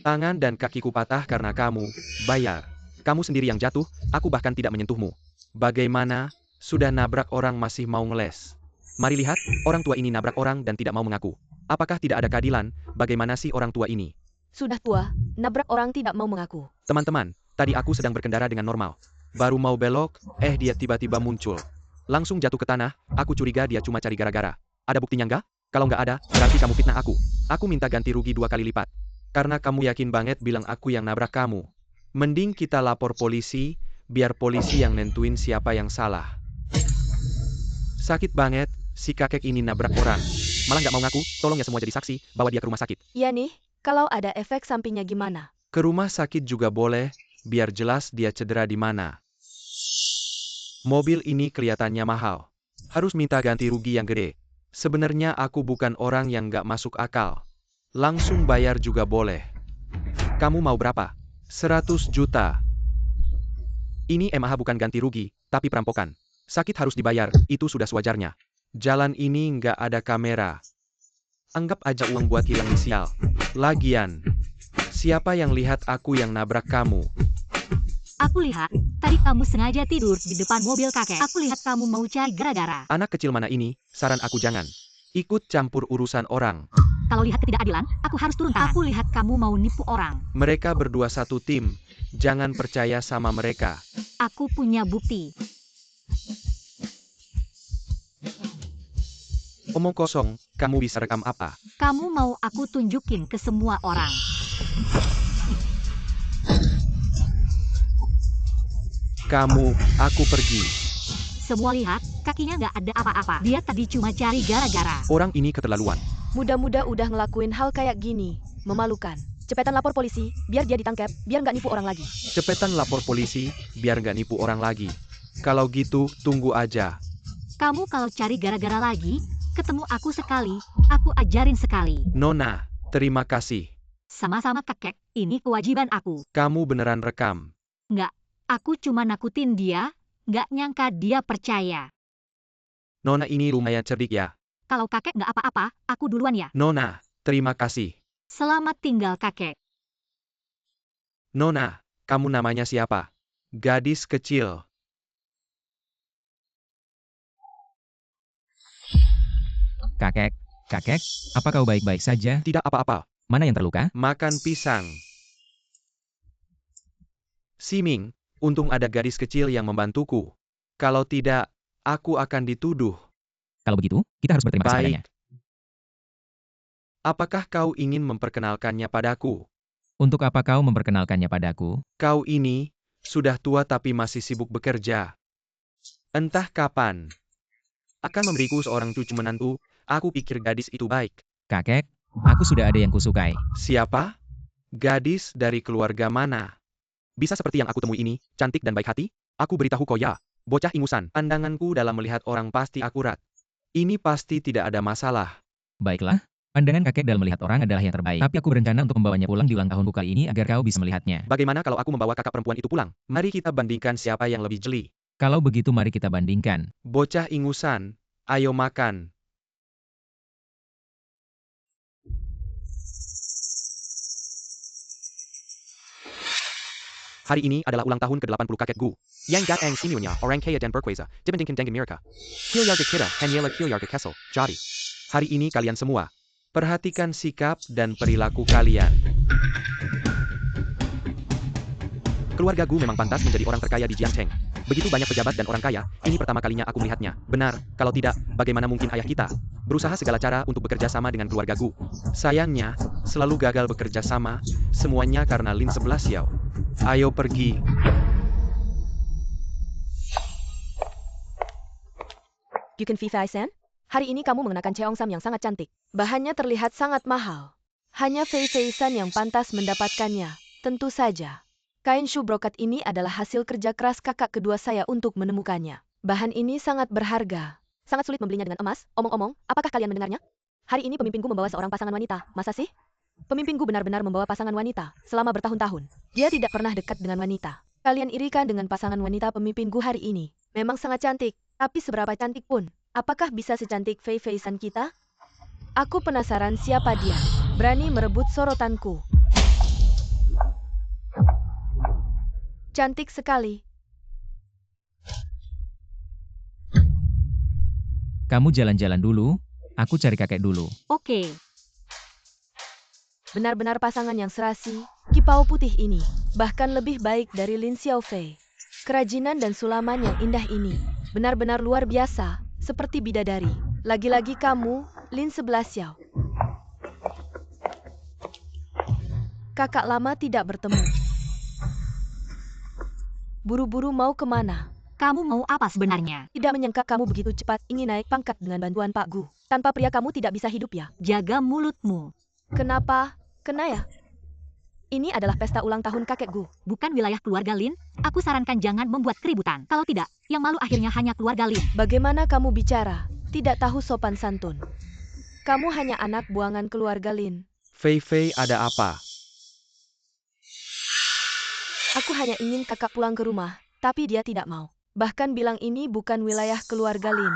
Tangan dan kakiku patah karena kamu, bayar. Kamu sendiri yang jatuh, aku bahkan tidak menyentuhmu. Bagaimana? Sudah nabrak orang masih mau ngeles. Mari lihat, orang tua ini nabrak orang dan tidak mau mengaku. Apakah tidak ada keadilan? Bagaimana sih orang tua ini? Sudah tua, nabrak orang tidak mau mengaku. Teman-teman, tadi aku sedang berkendara dengan normal. Baru mau belok, dia tiba-tiba muncul. Langsung jatuh ke tanah, aku curiga dia cuma cari gara-gara. Ada buktinya nggak? Kalau nggak ada, berarti kamu fitnah aku. Aku minta ganti rugi 2 kali lipat. Karena kamu yakin banget bilang aku yang nabrak kamu. Mending kita lapor polisi, biar polisi yang nentuin siapa yang salah. Sakit banget, si kakek ini nabrak orang. Malah nggak mau ngaku, tolong ya semua jadi saksi, bawa dia ke rumah sakit. Iya nih, kalau ada efek sampingnya gimana? Ke rumah sakit juga boleh, biar jelas dia cedera di mana. Mobil ini kelihatannya mahal. Harus minta ganti rugi yang gede. Sebenarnya aku bukan orang yang nggak masuk akal. Langsung bayar juga boleh. Kamu mau berapa? 100 juta. Ini MAH bukan ganti rugi, tapi perampokan. Sakit harus dibayar, itu sudah sewajarnya. Jalan ini nggak ada kamera. Anggap aja uang buat hilang inisial. Lagian, siapa yang lihat aku yang nabrak kamu? Aku lihat, tadi kamu sengaja tidur di depan mobil kakek. Aku lihat kamu mau cari gara-gara. Anak kecil mana ini, saran aku jangan. Ikut campur urusan orang. Kalau lihat ketidakadilan, aku harus turun tangan. Aku lihat kamu mau nipu orang. Mereka berdua satu tim. Jangan percaya sama mereka. Aku punya bukti. Omong kosong, kamu bisa rekam apa? Kamu mau aku tunjukin ke semua orang. Aku pergi. Semua lihat, kakinya nggak ada apa-apa. Dia tadi cuma cari gara-gara. Orang ini keterlaluan. Muda-muda udah ngelakuin hal kayak gini. Memalukan. Cepetan lapor polisi, biar dia ditangkap, biar nggak nipu orang lagi. Cepetan lapor polisi, biar nggak nipu orang lagi. Kalau gitu, tunggu aja. Kamu kalau cari gara-gara lagi, ketemu aku sekali, aku ajarin sekali. Nona, terima kasih. Sama-sama kakek, ini kewajiban aku. Kamu beneran rekam. Nggak, aku cuma nakutin dia, nggak nyangka dia percaya. Nona ini lumayan cerdik ya. Kalau kakek nggak apa-apa, aku duluan ya. Nona, terima kasih. Selamat tinggal kakek. Nona, kamu namanya siapa? Gadis kecil. Kakek, apa kau baik-baik saja? Tidak apa-apa. Mana yang terluka? Makan pisang. Siming, untung ada gadis kecil yang membantuku. Kalau tidak, aku akan dituduh. Kalau begitu, kita harus berterima kasih padanya. Baik. Apakah kau ingin memperkenalkannya padaku? Untuk apa kau memperkenalkannya padaku? Kau ini sudah tua tapi masih sibuk bekerja. Entah kapan akan memberiku seorang cucu menantu. Aku pikir gadis itu baik. Kakek, aku sudah ada yang kusukai. Siapa? Gadis dari keluarga mana? Bisa seperti yang aku temui ini, cantik dan baik hati? Aku beritahu kau ya, bocah ingusan. Pandanganku dalam melihat orang pasti akurat. Ini pasti tidak ada masalah. Baiklah, pandangan kakek dalam melihat orang adalah yang terbaik. Tapi aku berencana untuk membawanya pulang di ulang tahunku kali ini agar kau bisa melihatnya. Bagaimana kalau aku membawa kakak perempuan itu pulang? Mari kita bandingkan siapa yang lebih jeli. Kalau begitu mari kita bandingkan. Bocah ingusan, ayo makan. Hari ini adalah ulang tahun ke-80 kakek Gu. Yang datang sinunya orang kaya dan berkuasa, dibandingkan dengan mereka. Hiljarga kita, hanyalah hiljarga kesel, jadi. Hari ini kalian semua, perhatikan sikap dan perilaku kalian. Keluarga Gu memang pantas menjadi orang terkaya di Jiangcheng. Begitu banyak pejabat dan orang kaya, ini pertama kalinya aku melihatnya. Benar, kalau tidak, bagaimana mungkin ayah kita berusaha segala cara untuk bekerja sama dengan keluarga Gu. Sayangnya, selalu gagal bekerja sama, semuanya karena Lin 11 Xiao. Ayo pergi. Bukan Fei-Fei-san? Hari ini kamu mengenakan cheongsam yang sangat cantik. Bahannya terlihat sangat mahal. Hanya Fei-Fei-san yang pantas mendapatkannya. Tentu saja. Kain shu brokat ini adalah hasil kerja keras kakak kedua saya untuk menemukannya. Bahan ini sangat berharga. Sangat sulit membelinya dengan emas. Omong-omong, apakah kalian mendengarnya? Hari ini pemimpinku membawa seorang pasangan wanita. Masa sih? Pemimpinku benar-benar membawa pasangan wanita selama bertahun-tahun. Dia tidak pernah dekat dengan wanita. Kalian irikan dengan pasangan wanita pemimpinku hari ini. Memang sangat cantik, tapi seberapa cantik pun. Apakah bisa secantik Fei-Fei-san kita? Aku penasaran siapa dia. Berani merebut sorotanku. Cantik sekali. Kamu jalan-jalan dulu, aku cari kakek dulu. Oke. Benar-benar pasangan yang serasi, kipau putih ini, bahkan lebih baik dari Lin Xiaofei. Kerajinan dan sulaman yang indah ini, benar-benar luar biasa, seperti bidadari. Lagi-lagi kamu, Lin 11 Xiao. Kakak lama tidak bertemu. Buru-buru mau kemana? Kamu mau apa sebenarnya? Tidak menyangka kamu begitu cepat ingin naik pangkat dengan bantuan Pak Gu. Tanpa pria kamu tidak bisa hidup ya? Jaga mulutmu. Kenapa? Kena ya? Ini adalah pesta ulang tahun kakek Gu. Bukan wilayah keluarga Lin. Aku sarankan jangan membuat keributan. Kalau tidak, yang malu akhirnya hanya keluarga Lin. Bagaimana kamu bicara? Tidak tahu sopan santun. Kamu hanya anak buangan keluarga Lin. Fei-Fei ada apa? Aku hanya ingin kakak pulang ke rumah, tapi dia tidak mau. Bahkan bilang ini bukan wilayah keluarga Lin.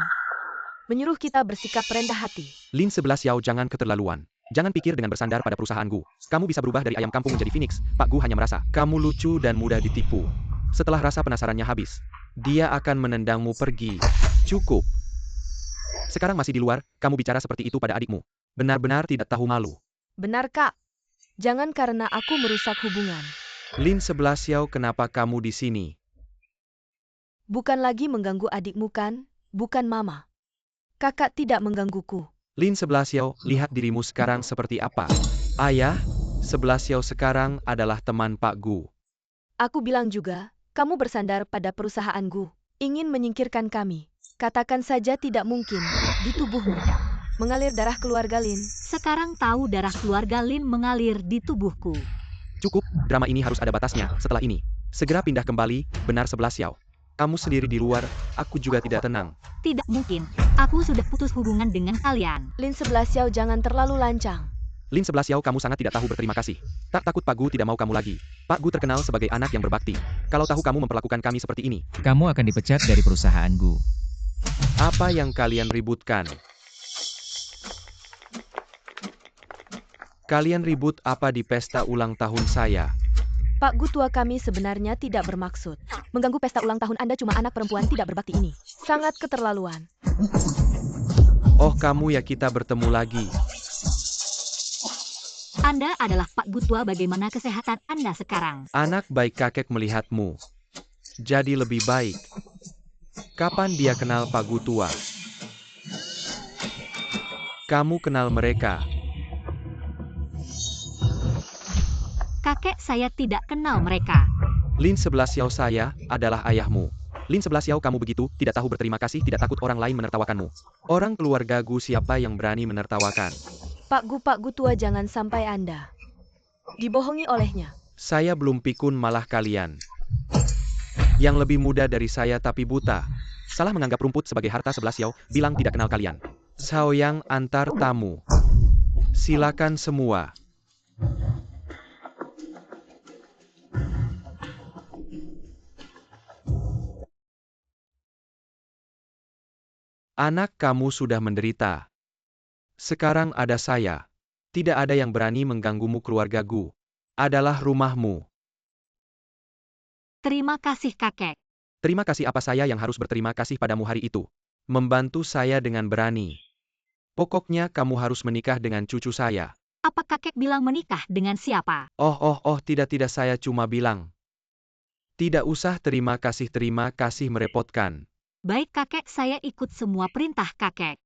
Menyuruh kita bersikap rendah hati. Lin 11 Xiao jangan keterlaluan. Jangan pikir dengan bersandar pada perusahaan Gu. Kamu bisa berubah dari ayam kampung menjadi phoenix. Pak Gu hanya merasa kamu lucu dan mudah ditipu. Setelah rasa penasarannya habis, dia akan menendangmu pergi. Cukup. Sekarang masih di luar, kamu bicara seperti itu pada adikmu. Benar-benar tidak tahu malu. Benar kak. Jangan karena aku merusak hubungan. Lin 11 Xiao kenapa kamu di sini? Bukan lagi mengganggu adikmu kan? Bukan mama. Kakak tidak menggangguku. Lin 11 Xiao, lihat dirimu sekarang seperti apa. Ayah, 11 Xiao sekarang adalah teman Pak Gu. Aku bilang juga, kamu bersandar pada perusahaan Gu. Ingin menyingkirkan kami. Katakan saja tidak mungkin. Di tubuhmu. Mengalir darah keluarga Lin. Sekarang tahu darah keluarga Lin mengalir di tubuhku. Cukup, drama ini harus ada batasnya. Setelah ini, segera pindah kembali, benar 11 Xiao. Kamu sendiri di luar, aku juga tidak tenang. Tidak mungkin. Aku sudah putus hubungan dengan kalian. Lin 11 Xiao jangan terlalu lancang. Lin 11 Xiao kamu sangat tidak tahu berterima kasih. Tak takut Pak Gu tidak mau kamu lagi. Pak Gu terkenal sebagai anak yang berbakti. Kalau tahu kamu memperlakukan kami seperti ini. Kamu akan dipecat dari perusahaan Gu. Apa yang kalian ributkan? Kalian ribut apa di pesta ulang tahun saya? Pak Gu tua kami sebenarnya tidak bermaksud. Mengganggu pesta ulang tahun Anda cuma anak perempuan tidak berbakti ini. Sangat keterlaluan. Oh kamu ya, kita bertemu lagi. Anda adalah Pak Gu tua, bagaimana kesehatan Anda sekarang? Anak baik kakek melihatmu. Jadi lebih baik. Kapan dia kenal Pak Gu tua? Kamu kenal mereka? Kakek, saya tidak kenal mereka. Lin 11 Xiao, saya adalah ayahmu. Lin 11 Xiao, kamu begitu tidak tahu berterima kasih, tidak takut orang lain menertawakanmu. Orang keluarga Gu siapa yang berani menertawakan? Pak Gu tua, jangan sampai Anda dibohongi olehnya. Saya belum pikun malah kalian. Yang lebih muda dari saya tapi buta. Salah menganggap rumput sebagai harta 11 Xiao, bilang tidak kenal kalian. Xiao Yang antar tamu. Silakan semua. Anak kamu sudah menderita. Sekarang ada saya. Tidak ada yang berani mengganggumu, keluarga Gu. Adalah rumahmu. Terima kasih kakek. Terima kasih apa, saya yang harus berterima kasih padamu hari itu. Membantu saya dengan berani. Pokoknya kamu harus menikah dengan cucu saya. Apa kakek bilang menikah dengan siapa? Oh, tidak, saya cuma bilang. Tidak usah terima kasih merepotkan. Baik kakek, saya ikut semua perintah kakek.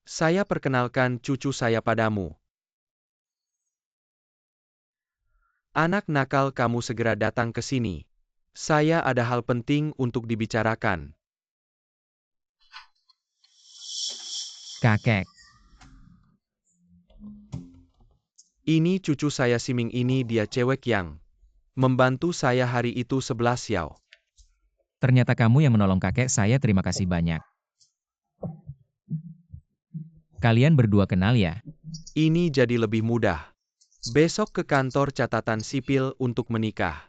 Saya perkenalkan cucu saya padamu. Anak nakal, kamu segera datang ke sini. Saya ada hal penting untuk dibicarakan. Kakek, Ini cucu saya Siming, ini dia cewek yang membantu saya hari itu 11 Xiao. ternyata kamu yang menolong kakek saya, terima kasih banyak. Kalian berdua kenal ya? Ini jadi lebih mudah. Besok ke kantor catatan sipil untuk menikah.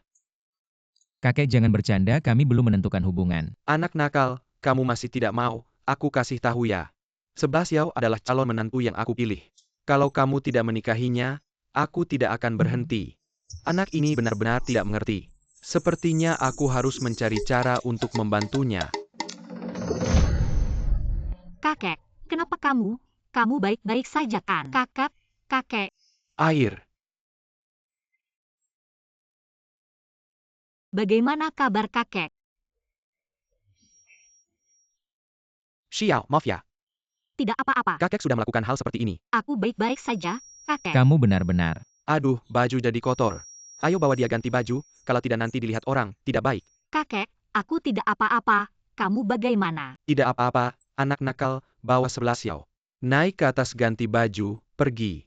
Kakek jangan bercanda, kami belum menentukan hubungan. Anak nakal, kamu masih tidak mau, aku kasih tahu ya. 11 Xiao adalah calon menantu yang aku pilih. Kalau kamu tidak menikahinya, aku tidak akan berhenti. Anak ini benar-benar tidak mengerti. Sepertinya aku harus mencari cara untuk membantunya. Kakek, kenapa kamu? Kamu baik-baik saja kan? Kakek. Air. Bagaimana kabar kakek? Xiao, maaf ya. Tidak apa-apa. Kakek sudah melakukan hal seperti ini. Aku baik-baik saja, kakek. Kamu benar-benar. Aduh, baju jadi kotor. Ayo bawa dia ganti baju, kalau tidak nanti dilihat orang, tidak baik. Kakek, aku tidak apa-apa. Kamu bagaimana? Tidak apa-apa, anak nakal, bawa 11 Xiao. Naik ke atas ganti baju, pergi.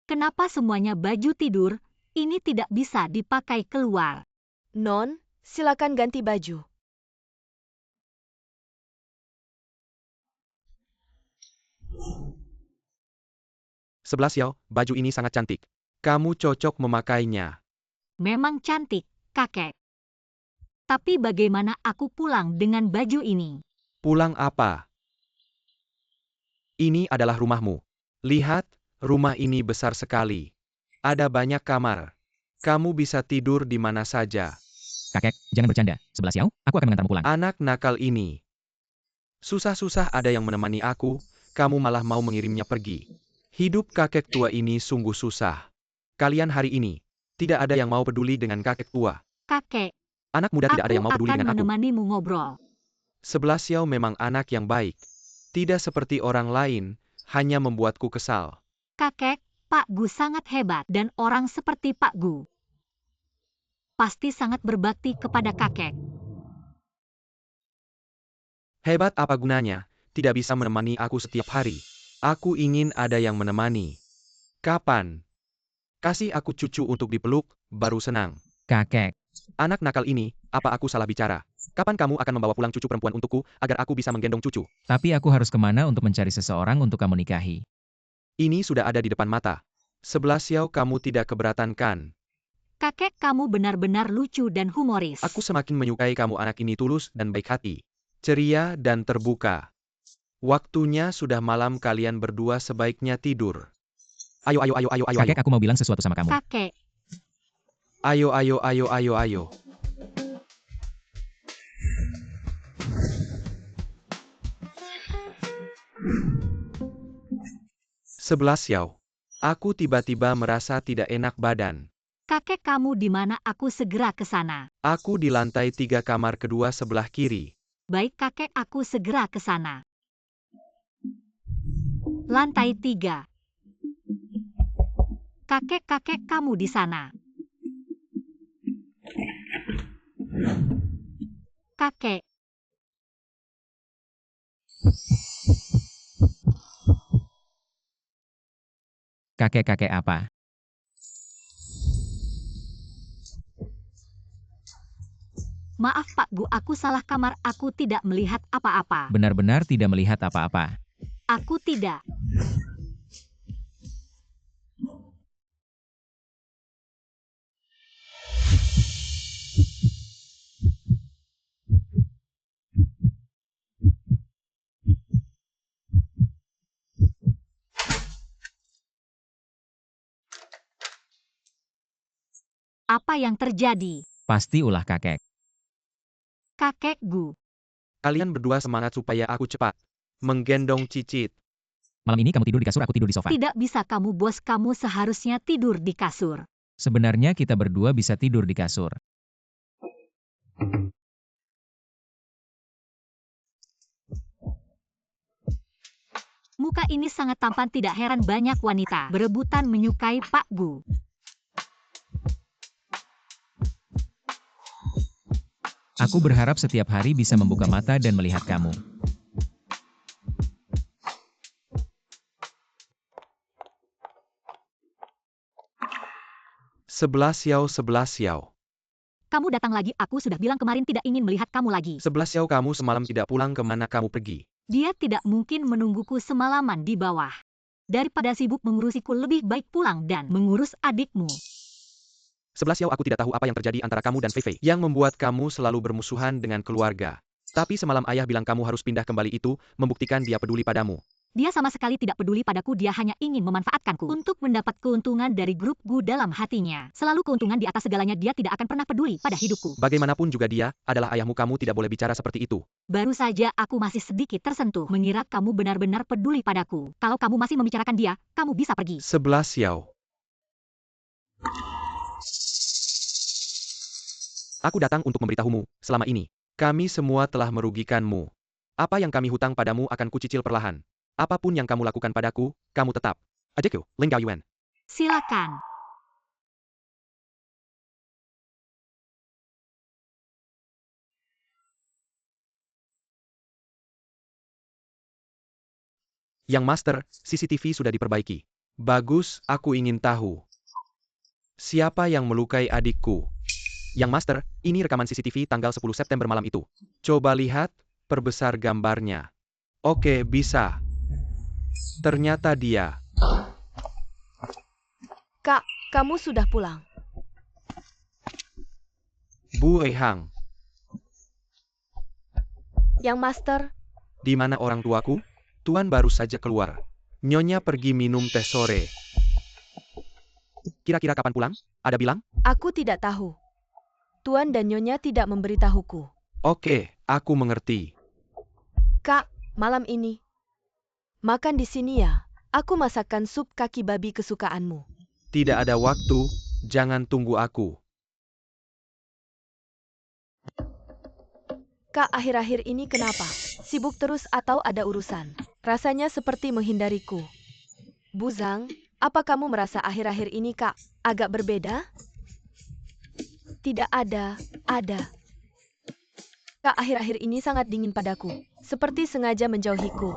Kenapa semuanya baju tidur? Ini tidak bisa dipakai keluar. Non, silakan ganti baju. Sebelas Xiao, baju ini sangat cantik. Kamu cocok memakainya. Memang cantik, kakek. Tapi bagaimana aku pulang dengan baju ini? Pulang apa? Ini adalah rumahmu. Lihat, rumah ini besar sekali. Ada banyak kamar. Kamu bisa tidur di mana saja. Kakek, jangan bercanda. 11 Xiao, aku akan mengantarmu pulang. Anak nakal ini. Susah-susah ada yang menemani aku, kamu malah mau mengirimnya pergi. Hidup kakek tua ini sungguh susah. Kalian hari ini, tidak ada yang mau peduli dengan kakek tua. Kakek, Anak muda tidak ada yang mau peduli akan dengan aku. menemanimu ngobrol. 11 Xiao memang anak yang baik. Tidak seperti orang lain, hanya membuatku kesal. Kakek, Pak Gu sangat hebat dan orang seperti Pak Gu pasti sangat berbakti kepada kakek. Hebat apa gunanya, tidak bisa menemani aku setiap hari. Aku ingin ada yang menemani. Kapan? Kasih aku cucu untuk dipeluk, baru senang. Kakek, Anak nakal ini, apa aku salah bicara? Kapan kamu akan membawa pulang cucu perempuan untukku, agar aku bisa menggendong cucu? tapi aku harus kemana untuk mencari seseorang untuk kamu nikahi? Ini sudah ada di depan mata. 11 Xiao, kamu tidak keberatan kan? Kakek kamu benar-benar lucu dan humoris. Aku semakin menyukai kamu, anak ini tulus dan baik hati. Ceria dan terbuka. Waktunya sudah malam, kalian berdua sebaiknya tidur. Ayo. Kakek, aku mau bilang sesuatu sama kamu. Kakek, Ayo. 11 Xiao. Aku tiba-tiba merasa tidak enak badan. kakek kamu di mana? Aku segera ke sana. Aku di lantai 3 kamar kedua sebelah kiri. Baik kakek, aku segera ke sana. Lantai 3. Kakek kamu di sana. Kakek, Kakek apa? maaf Pak Gu, aku salah kamar. Aku tidak melihat apa-apa. Benar-benar tidak melihat apa-apa. Aku tidak. Apa yang terjadi? Pasti ulah kakek. Kakek Gu, Kalian berdua semangat supaya aku cepat menggendong Cicit. Malam ini kamu tidur di kasur, aku tidur di sofa. tidak bisa kamu bos, kamu seharusnya tidur di kasur. Sebenarnya kita berdua bisa tidur di kasur. Muka ini sangat tampan, tidak heran banyak wanita berebutan menyukai Pak Gu. Aku berharap setiap hari bisa membuka mata dan melihat kamu. Sebelas Xiao. Kamu datang lagi, aku sudah bilang kemarin tidak ingin melihat kamu lagi. 11 Xiao, kamu semalam tidak pulang, kemana kamu pergi? Dia tidak mungkin menungguku semalaman di bawah. Daripada sibuk mengurusiku, lebih baik pulang dan mengurus adikmu. 11 Xiao, aku tidak tahu apa yang terjadi antara kamu dan Fei Fei yang membuat kamu selalu bermusuhan dengan keluarga. Tapi semalam ayah bilang kamu harus pindah kembali, itu membuktikan dia peduli padamu. Dia sama sekali tidak peduli padaku, dia hanya ingin memanfaatkanku untuk mendapat keuntungan dari grup Gu dalam hatinya. Selalu keuntungan di atas segalanya, dia tidak akan pernah peduli pada hidupku. Bagaimanapun juga dia adalah ayahmu, kamu tidak boleh bicara seperti itu. Baru saja aku masih sedikit tersentuh, mengira kamu benar-benar peduli padaku. Kalau kamu masih membicarakan dia, kamu bisa pergi. 11 Xiao. Aku datang untuk memberitahumu, selama ini, kami semua telah merugikanmu. Apa yang kami hutang padamu akan kucicil perlahan. Apapun yang kamu lakukan padaku, kamu tetap. Adikku, Ling Gaoyuan. Silakan. Yang Master, CCTV sudah diperbaiki. Bagus, aku ingin tahu. Siapa yang melukai adikku? Yang Master, ini rekaman CCTV tanggal 10 September malam itu. Coba lihat, perbesar gambarnya. Oke, bisa. Ternyata dia. Kak, kamu sudah pulang. Bu Ehang. Yang Master, Di mana orang tuaku? Tuan baru saja keluar. Nyonya pergi minum teh sore. Kira-kira kapan pulang? Ada bilang? aku tidak tahu. Tuan dan Nyonya tidak memberitahuku. Oke, aku mengerti. Kak, malam ini. Makan di sini ya. Aku masakkan sup kaki babi kesukaanmu. Tidak ada waktu, jangan tunggu aku. Kak, akhir-akhir ini kenapa? Sibuk terus atau ada urusan? Rasanya seperti menghindariku. Bu Zhang, apa kamu merasa akhir-akhir ini Kak agak berbeda? Tidak ada. Kak akhir-akhir ini sangat dingin padaku, seperti sengaja menjauhiku.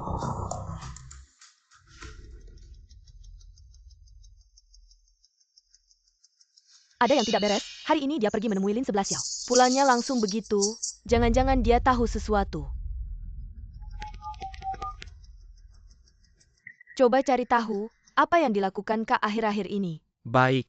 Ada yang tidak beres, hari ini dia pergi menemui Lin 11 Xiao. Pulangnya langsung begitu, jangan-jangan dia tahu sesuatu. Coba cari tahu, apa yang dilakukan Kak akhir-akhir ini. Baik.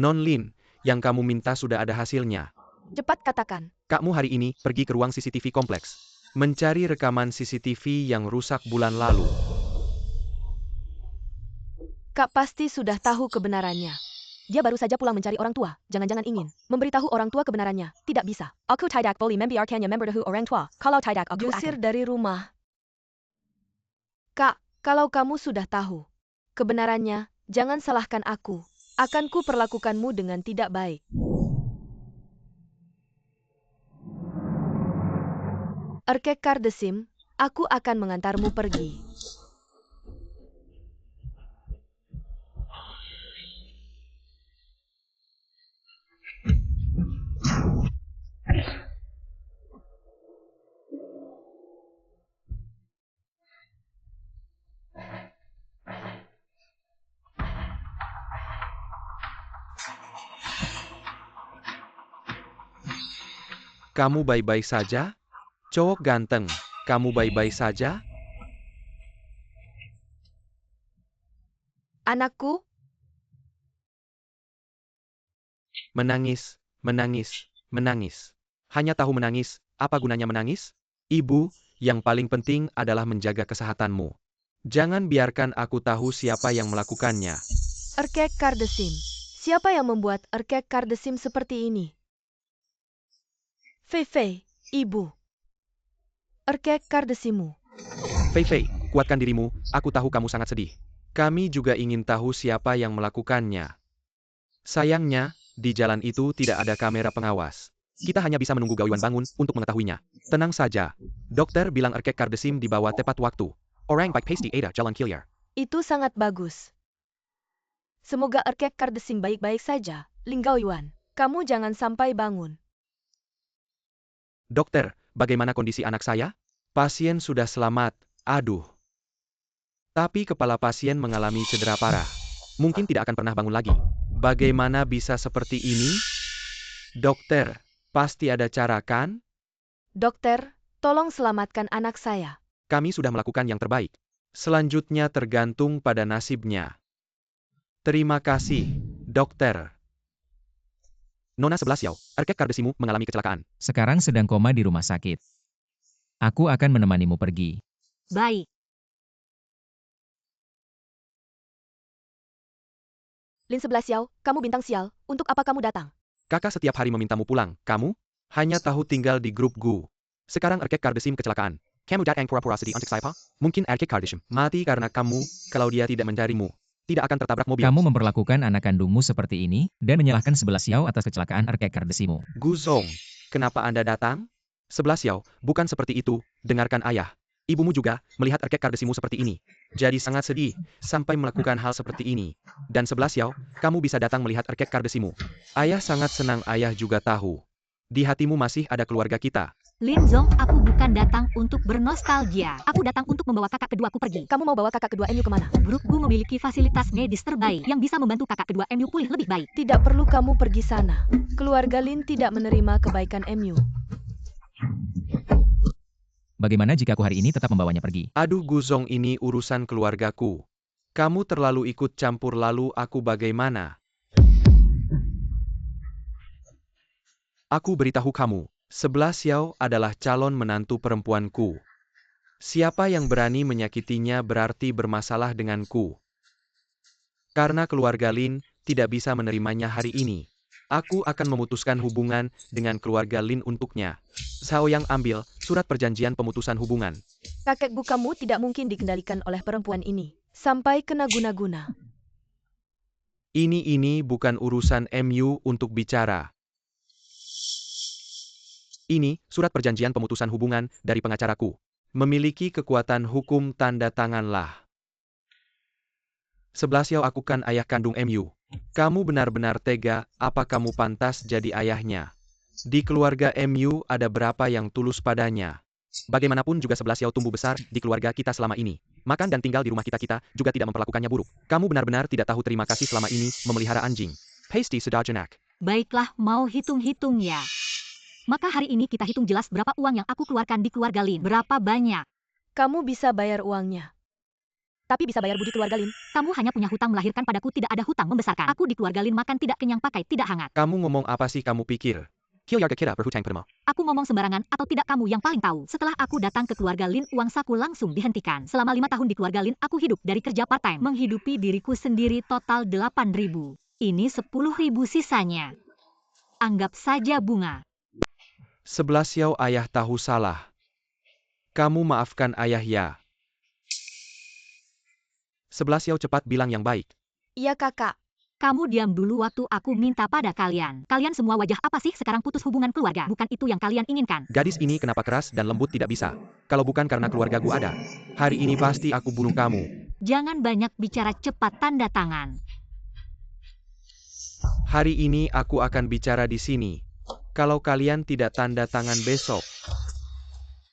Non Lin, yang kamu minta sudah ada hasilnya. Cepat katakan. Kamu hari ini pergi ke ruang CCTV kompleks. Mencari rekaman CCTV yang rusak bulan lalu. Kak pasti sudah tahu kebenarannya. Dia baru saja pulang mencari orang tua. Jangan-jangan ingin memberitahu orang tua kebenarannya. Tidak bisa. Aku tidak boleh membiarkannya memberitahu orang tua. Kalau tidak aku Diusir akan. dari rumah. Kak, kalau kamu sudah tahu kebenarannya, jangan salahkan aku. Akan ku perlakukanmu dengan tidak baik. Erkek Kardesim, aku akan mengantarmu pergi. Kamu baik-baik saja? Cowok ganteng, kamu baik-baik saja? Anakku, Menangis, menangis, menangis. Hanya tahu menangis, apa gunanya menangis? Ibu, yang paling penting adalah menjaga kesehatanmu. Jangan biarkan aku tahu siapa yang melakukannya. Erkek Kardesim. Siapa yang membuat Erkek Kardesim seperti ini? Fei, ibu. Erkek Kardesimu. Fei, kuatkan dirimu, aku tahu kamu sangat sedih. Kami juga ingin tahu siapa yang melakukannya. Sayangnya, di jalan itu tidak ada kamera pengawas. Kita hanya bisa menunggu Gaoyuan bangun untuk mengetahuinya. Tenang saja. Dokter bilang Erkek Kardesim dibawa tepat waktu. Orang baik pasti ada jalan clear. Itu sangat bagus. Semoga Erkek Kardesim baik-baik saja. Ling Gaoyuan, kamu jangan sampai bangun. Dokter, bagaimana kondisi anak saya? Pasien sudah selamat, aduh. Tapi kepala pasien mengalami cedera parah. Mungkin tidak akan pernah bangun lagi. Bagaimana bisa seperti ini? Dokter, pasti ada cara kan? Dokter, tolong selamatkan anak saya. Kami sudah melakukan yang terbaik. Selanjutnya tergantung pada nasibnya. Terima kasih, dokter. Nona 11 Xiao, Erkek Kardesimu mengalami kecelakaan. Sekarang sedang koma di rumah sakit. Aku akan menemanimu pergi. Baik. Lin 11 Xiao, kamu bintang sial, untuk apa kamu datang? Kakak setiap hari memintamu pulang, kamu? Hanya tahu tinggal di grup Gu. Sekarang Erkek Kardesim kecelakaan. Kamu datang pura-pura sedih untuk saya, Pak? Mungkin Erkek Kardesim mati karena kamu, kalau dia tidak mencarimu. Tidak akan tertabrak mobil. Kamu memperlakukan anak kandungmu seperti ini, dan menyalahkan 11 Xiao atas kecelakaan Erkek Kardesimu. Gu Zong, kenapa Anda datang? 11 Xiao, bukan seperti itu, dengarkan ayah. Ibumu juga melihat Erkek Kardesimu seperti ini. Jadi sangat sedih, sampai melakukan hal seperti ini. Dan 11 Xiao, kamu bisa datang melihat Erkek Kardesimu. Ayah sangat senang ayah juga tahu. Di hatimu masih ada keluarga kita. Lin Zong, aku bukan datang untuk bernostalgia. Aku datang untuk membawa kakak keduaku pergi. Kamu mau bawa kakak kedua MU kemana? Grup Gu memiliki fasilitas medis terbaik yang bisa membantu kakak kedua MU pulih lebih baik. Tidak perlu kamu pergi sana. Keluarga Lin tidak menerima kebaikan MU. Bagaimana jika aku hari ini tetap membawanya pergi? Aduh Gu Zong, ini urusan keluargaku. Kamu terlalu ikut campur, lalu aku bagaimana? Aku beritahu kamu. 11 Xiao adalah calon menantu perempuanku. Siapa yang berani menyakitinya berarti bermasalah denganku. Karena keluarga Lin tidak bisa menerimanya hari ini. Aku akan memutuskan hubungan dengan keluarga Lin untuknya. Xiao yang ambil surat perjanjian pemutusan hubungan. Kakek Gu kamu tidak mungkin dikendalikan oleh perempuan ini. Sampai kena guna-guna. Ini bukan urusan MU untuk bicara. Ini surat perjanjian pemutusan hubungan dari pengacaraku. Memiliki kekuatan hukum, tanda tanganlah. 11 Xiao, aku kan ayah kandung MU. Kamu benar-benar tega, apa kamu pantas jadi ayahnya? Di keluarga MU ada berapa yang tulus padanya? Bagaimanapun juga 11 Xiao tumbuh besar di keluarga kita selama ini. Makan dan tinggal di rumah kita juga tidak memperlakukannya buruk. Kamu benar-benar tidak tahu terima kasih selama ini memelihara anjing. Pasty sudah jenak. Baiklah, mau hitung-hitung ya. Maka hari ini kita hitung jelas berapa uang yang aku keluarkan di keluarga Lin. Berapa banyak? Kamu bisa bayar uangnya. tapi bisa bayar budi keluarga Lin. Kamu hanya punya hutang melahirkan padaku, tidak ada hutang membesarkan. Aku di keluarga Lin makan tidak kenyang, pakai tidak hangat. Kamu ngomong apa sih kamu pikir? Kilyarga kita berhutang padamu. Aku ngomong sembarangan atau tidak, kamu yang paling tahu. Setelah aku datang ke keluarga Lin, uang saku langsung dihentikan. Selama 5 tahun di keluarga Lin, aku hidup dari kerja part-time. Menghidupi diriku sendiri total 8.000. Ini 10.000 sisanya. Anggap saja bunga. 11 Xiao, ayah tahu salah. Kamu maafkan ayah ya. 11 Xiao, cepat bilang yang baik. Iya kakak. Kamu diam dulu waktu aku minta pada kalian. Kalian semua wajah apa sih sekarang putus hubungan keluarga? Bukan itu yang kalian inginkan. Gadis ini kenapa keras dan lembut tidak bisa? Kalau bukan karena keluargaku ada, hari ini pasti aku bunuh kamu. Jangan banyak bicara, cepat tanda tangan. Hari ini aku akan bicara di sini. Kalau kalian tidak tanda tangan besok,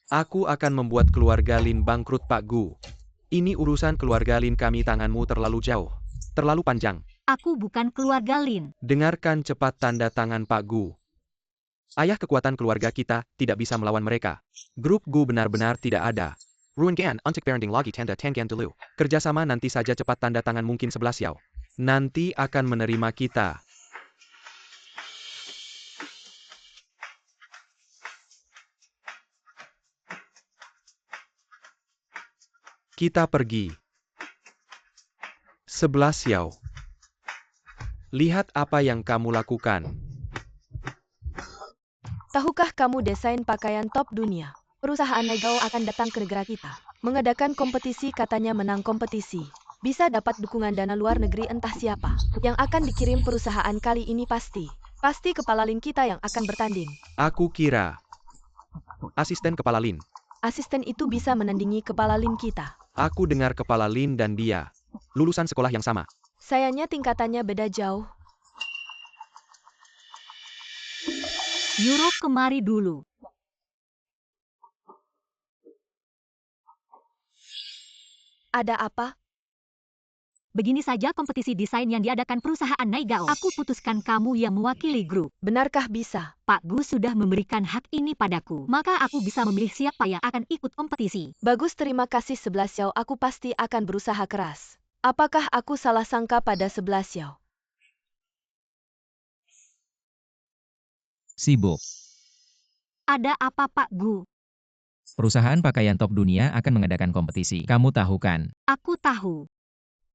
aku akan membuat keluarga Lin bangkrut, Pak Gu. Ini urusan keluarga Lin kami, tanganmu terlalu jauh. Terlalu panjang. Aku bukan keluarga Lin. Dengarkan cepat tanda tangan, Pak Gu. Ayah, kekuatan keluarga kita tidak bisa melawan mereka. Grup Gu benar-benar tidak ada. Ruangan untuk parenting lagi tanda tangan dulu. Kerjasama nanti saja, cepat tanda tangan, mungkin 11 Xiao. Nanti akan menerima kita. Kita pergi. 11 Xiao. Lihat apa yang kamu lakukan. Tahukah kamu desain pakaian top dunia? Perusahaan Naigao akan datang ke negara kita. Mengadakan kompetisi, katanya menang kompetisi. Bisa dapat dukungan dana luar negeri entah siapa. Yang akan dikirim perusahaan kali ini pasti kepala Lin kita yang akan bertanding. Aku kira asisten kepala Lin. Asisten itu bisa menandingi kepala Lin kita. Aku dengar kepala Lin dan dia lulusan sekolah yang sama. Sayangnya tingkatannya beda jauh. Euro, kemari dulu. Ada apa? Begini saja kompetisi desain yang diadakan perusahaan Naigao. Aku putuskan kamu yang mewakili grup. Benarkah bisa? Pak Gu sudah memberikan hak ini padaku. Maka aku bisa memilih siapa yang akan ikut kompetisi. Bagus, terima kasih 11 Xiao. Aku pasti akan berusaha keras. Apakah aku salah sangka pada 11 Xiao? Sibuk. Ada apa, Pak Gu? Perusahaan pakaian top dunia akan mengadakan kompetisi. Kamu tahu kan? Aku tahu.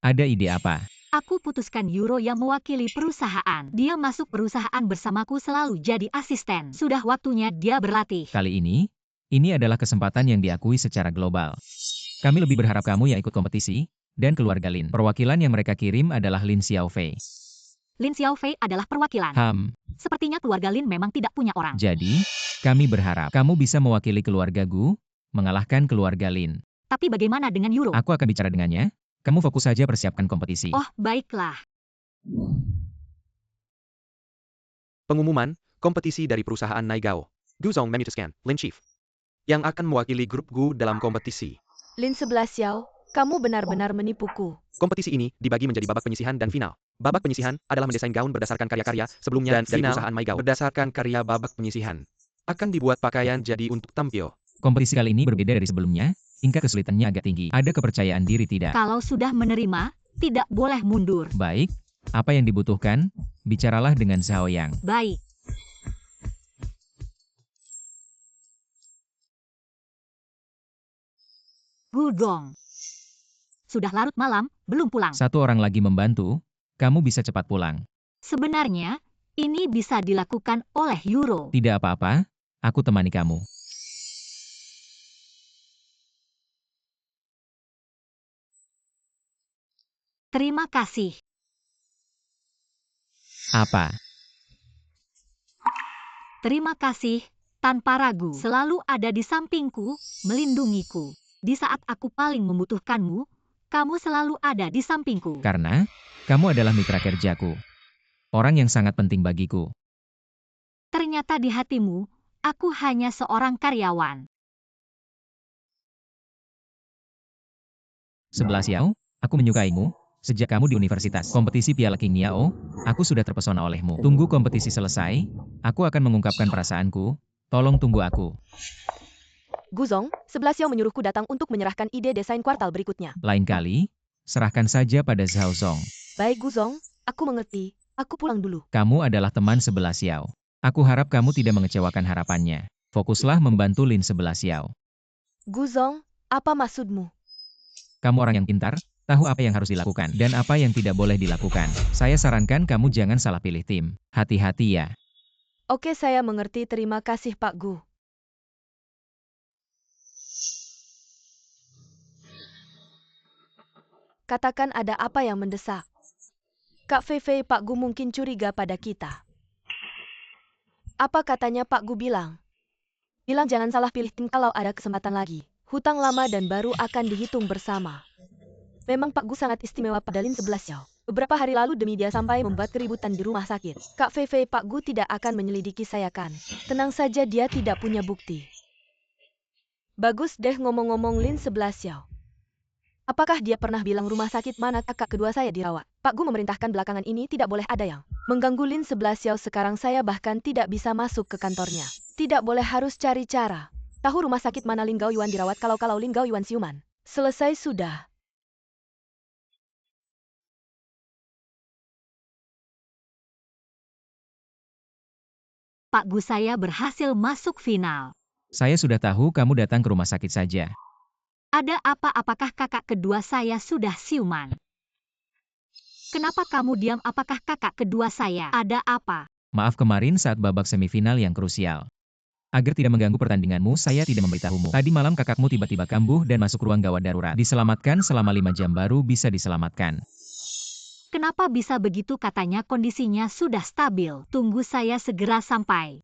Ada ide apa? Aku putuskan Euro yang mewakili perusahaan. Dia masuk perusahaan bersamaku, selalu jadi asisten. Sudah waktunya dia berlatih. Kali ini adalah kesempatan yang diakui secara global. Kami lebih berharap kamu yang ikut kompetisi, dan keluarga Lin. Perwakilan yang mereka kirim adalah Lin Xiaofei. Lin Xiaofei adalah perwakilan. Sepertinya keluarga Lin memang tidak punya orang. Jadi, kami berharap kamu bisa mewakili keluarga Gu, mengalahkan keluarga Lin. Tapi bagaimana dengan Euro? Aku akan bicara dengannya. Kamu fokus saja persiapkan kompetisi. Oh, baiklah. Pengumuman kompetisi dari perusahaan Naigao. Guzong memutuskan Lin Chief yang akan mewakili grup Gu dalam kompetisi. Lin 11 Xiao, kamu benar-benar menipuku. Kompetisi ini dibagi menjadi babak penyisihan dan final. Babak penyisihan adalah mendesain gaun berdasarkan karya-karya sebelumnya dan dari perusahaan Naigao berdasarkan karya babak penyisihan. Akan dibuat pakaian jadi untuk tampil. Kompetisi kali ini berbeda dari sebelumnya. Tingkat kesulitannya agak tinggi. Ada kepercayaan diri tidak? Kalau sudah menerima, tidak boleh mundur. Baik. Apa yang dibutuhkan? Bicaralah dengan Xiao Yang. Baik. Gudong. Sudah larut malam, belum pulang. Satu orang lagi membantu. Kamu bisa cepat pulang. Sebenarnya, ini bisa dilakukan oleh Euro. Tidak apa-apa. Aku temani kamu. Terima kasih. Apa? Terima kasih, tanpa ragu. Selalu ada di sampingku, melindungiku. Di saat aku paling membutuhkanmu, kamu selalu ada di sampingku. Karena, kamu adalah mitra kerjaku. Orang yang sangat penting bagiku. Ternyata di hatimu, aku hanya seorang karyawan. 11 Xiao, aku menyukaimu. Sejak kamu di universitas kompetisi Piala King Niao, aku sudah terpesona olehmu. Tunggu kompetisi selesai, aku akan mengungkapkan perasaanku. Tolong tunggu aku. Guzong, 11 Xiao menyuruhku datang untuk menyerahkan ide desain kuartal berikutnya. Lain kali, serahkan saja pada Zhao Zong. Baik Guzong, aku mengerti. Aku pulang dulu. Kamu adalah teman 11 Xiao. Aku harap kamu tidak mengecewakan harapannya. Fokuslah membantu Lin 11 Xiao. Guzong, apa maksudmu? Kamu orang yang pintar, tahu apa yang harus dilakukan dan apa yang tidak boleh dilakukan. Saya sarankan kamu jangan salah pilih tim. Hati-hati ya. Oke, saya mengerti. Terima kasih Pak Gu. Katakan ada apa yang mendesak. Kak Fei Fei, Pak Gu mungkin curiga pada kita. Apa katanya Pak Gu bilang? Bilang jangan salah pilih tim kalau ada kesempatan lagi. Hutang lama dan baru akan dihitung bersama. Memang Pak Gu sangat istimewa pada Lin 11 Xiao. Beberapa hari lalu demi dia sampai membuat keributan di rumah sakit. Kak Fei Fei, Pak Gu tidak akan menyelidiki saya kan. Tenang saja, dia tidak punya bukti. Bagus deh, ngomong-ngomong Lin 11 Xiao. Apakah dia pernah bilang rumah sakit mana kakak kedua saya dirawat? Pak Gu memerintahkan belakangan ini tidak boleh ada yang mengganggu Lin 11 Xiao. Sekarang saya bahkan tidak bisa masuk ke kantornya. Tidak boleh, harus cari cara. Tahu rumah sakit mana Lin Gao Yuan dirawat kalau Lin Gao Yuan siuman. Selesai sudah. Pak Gu, saya berhasil masuk final. Saya sudah tahu kamu datang ke rumah sakit saja. Ada apa? Apakah kakak kedua saya sudah siuman? Kenapa kamu diam? Apakah kakak kedua saya ada apa? Maaf kemarin saat babak semifinal yang krusial. Agar tidak mengganggu pertandinganmu, saya tidak memberitahumu. Tadi malam kakakmu tiba-tiba kambuh dan masuk ruang gawat darurat. Diselamatkan selama 5 jam baru bisa diselamatkan. Kenapa bisa begitu? Katanya kondisinya sudah stabil. Tunggu, saya segera sampai.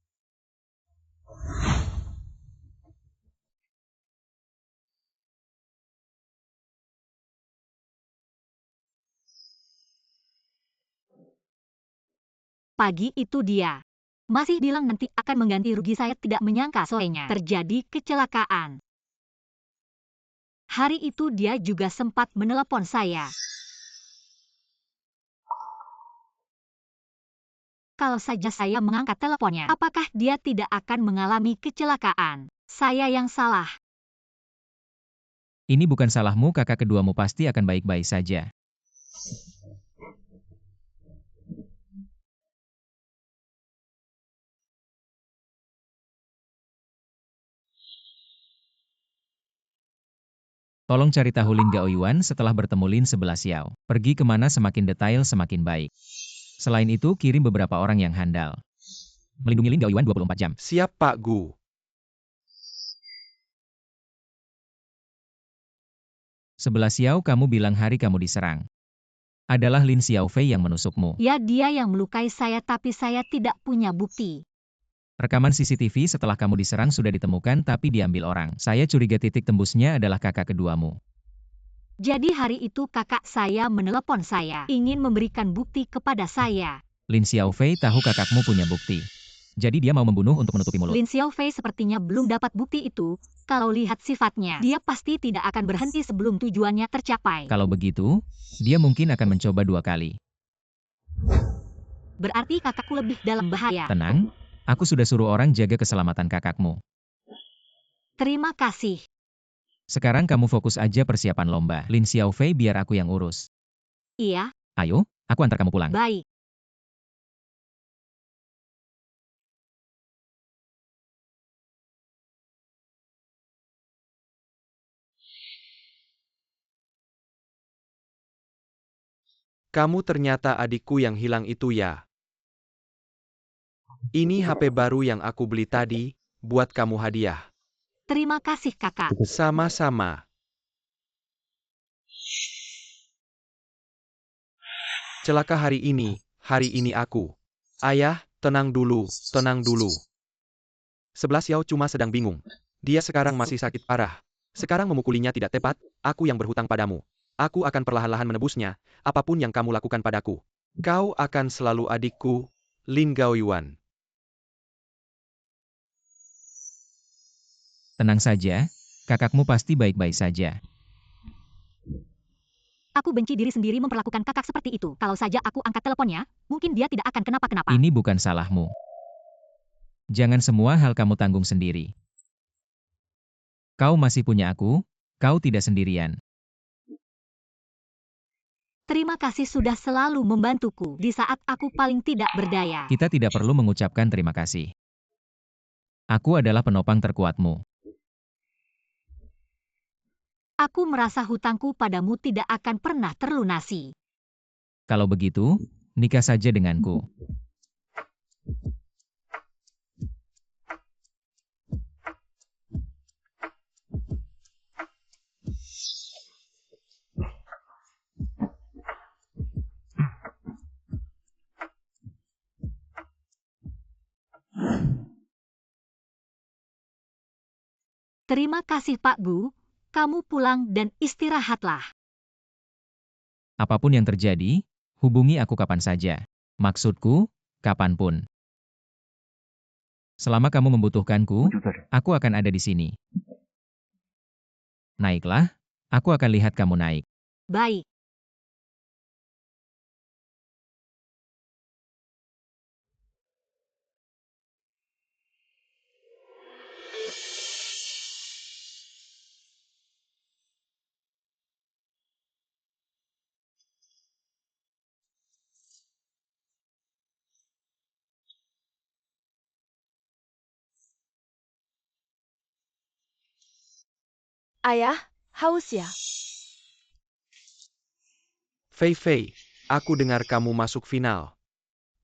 Pagi itu dia masih bilang nanti akan mengganti rugi. Saya tidak menyangka sorenya terjadi kecelakaan. Hari itu dia juga sempat menelepon saya. Kalau saja saya mengangkat teleponnya, apakah dia tidak akan mengalami kecelakaan? Saya yang salah. Ini bukan salahmu, kakak keduamu pasti akan baik-baik saja. Tolong cari tahu Lin Gao Yuan setelah bertemu Lin 11 Xiao. Pergi kemana semakin detail semakin baik. Selain itu, kirim beberapa orang yang handal. Melindungi Lin Gao Yuan 24 jam. Siap Pak Gu. 11 Xiao, kamu bilang hari kamu diserang. Adalah Lin Xiaofei yang menusukmu. Ya, dia yang melukai saya, tapi saya tidak punya bukti. Rekaman CCTV setelah kamu diserang sudah ditemukan tapi diambil orang. Saya curiga titik tembusnya adalah kakak keduamu. Jadi hari itu kakak saya menelepon saya, ingin memberikan bukti kepada saya. Lin Xiaofei tahu kakakmu punya bukti. Jadi dia mau membunuh untuk menutupi mulut. Lin Xiaofei sepertinya belum dapat bukti itu. Kalau lihat sifatnya, dia pasti tidak akan berhenti sebelum tujuannya tercapai. Kalau begitu, dia mungkin akan mencoba 2 kali. Berarti kakakku lebih dalam bahaya. Tenang, aku sudah suruh orang jaga keselamatan kakakmu. Terima kasih. Sekarang kamu fokus aja persiapan lomba. Lin Xiaofei biar aku yang urus. Iya, Ayo, aku antar kamu pulang. baik. Kamu ternyata adikku yang hilang itu ya. Ini HP baru yang aku beli tadi, buat kamu hadiah. Terima kasih kakak. Sama-sama. Celaka hari ini aku. Ayah, tenang dulu, tenang dulu. 11 Xiao cuma sedang bingung. Dia sekarang masih sakit parah. Sekarang memukulinya tidak tepat, aku yang berhutang padamu. Aku akan perlahan-lahan menebusnya, apapun yang kamu lakukan padaku. Kau akan selalu adikku, Lin Gao Yuan. Tenang saja, kakakmu pasti baik-baik saja. Aku benci diri sendiri memperlakukan kakak seperti itu. Kalau saja aku angkat teleponnya, mungkin dia tidak akan kenapa-kenapa. Ini bukan salahmu. Jangan semua hal kamu tanggung sendiri. Kau masih punya aku, kau tidak sendirian. Terima kasih sudah selalu membantuku di saat aku paling tidak berdaya. Kita tidak perlu mengucapkan terima kasih. Aku adalah penopang terkuatmu. Aku merasa hutangku padamu tidak akan pernah terlunasi. Kalau begitu, nikah saja denganku. Terima kasih Pak Gu, kamu pulang dan istirahatlah. Apapun yang terjadi, hubungi aku kapan saja. Maksudku, kapanpun. Selama kamu membutuhkanku, aku akan ada di sini. Naiklah, aku akan lihat kamu naik. Baik. Ayah, haus ya? Fei Fei, aku dengar kamu masuk final.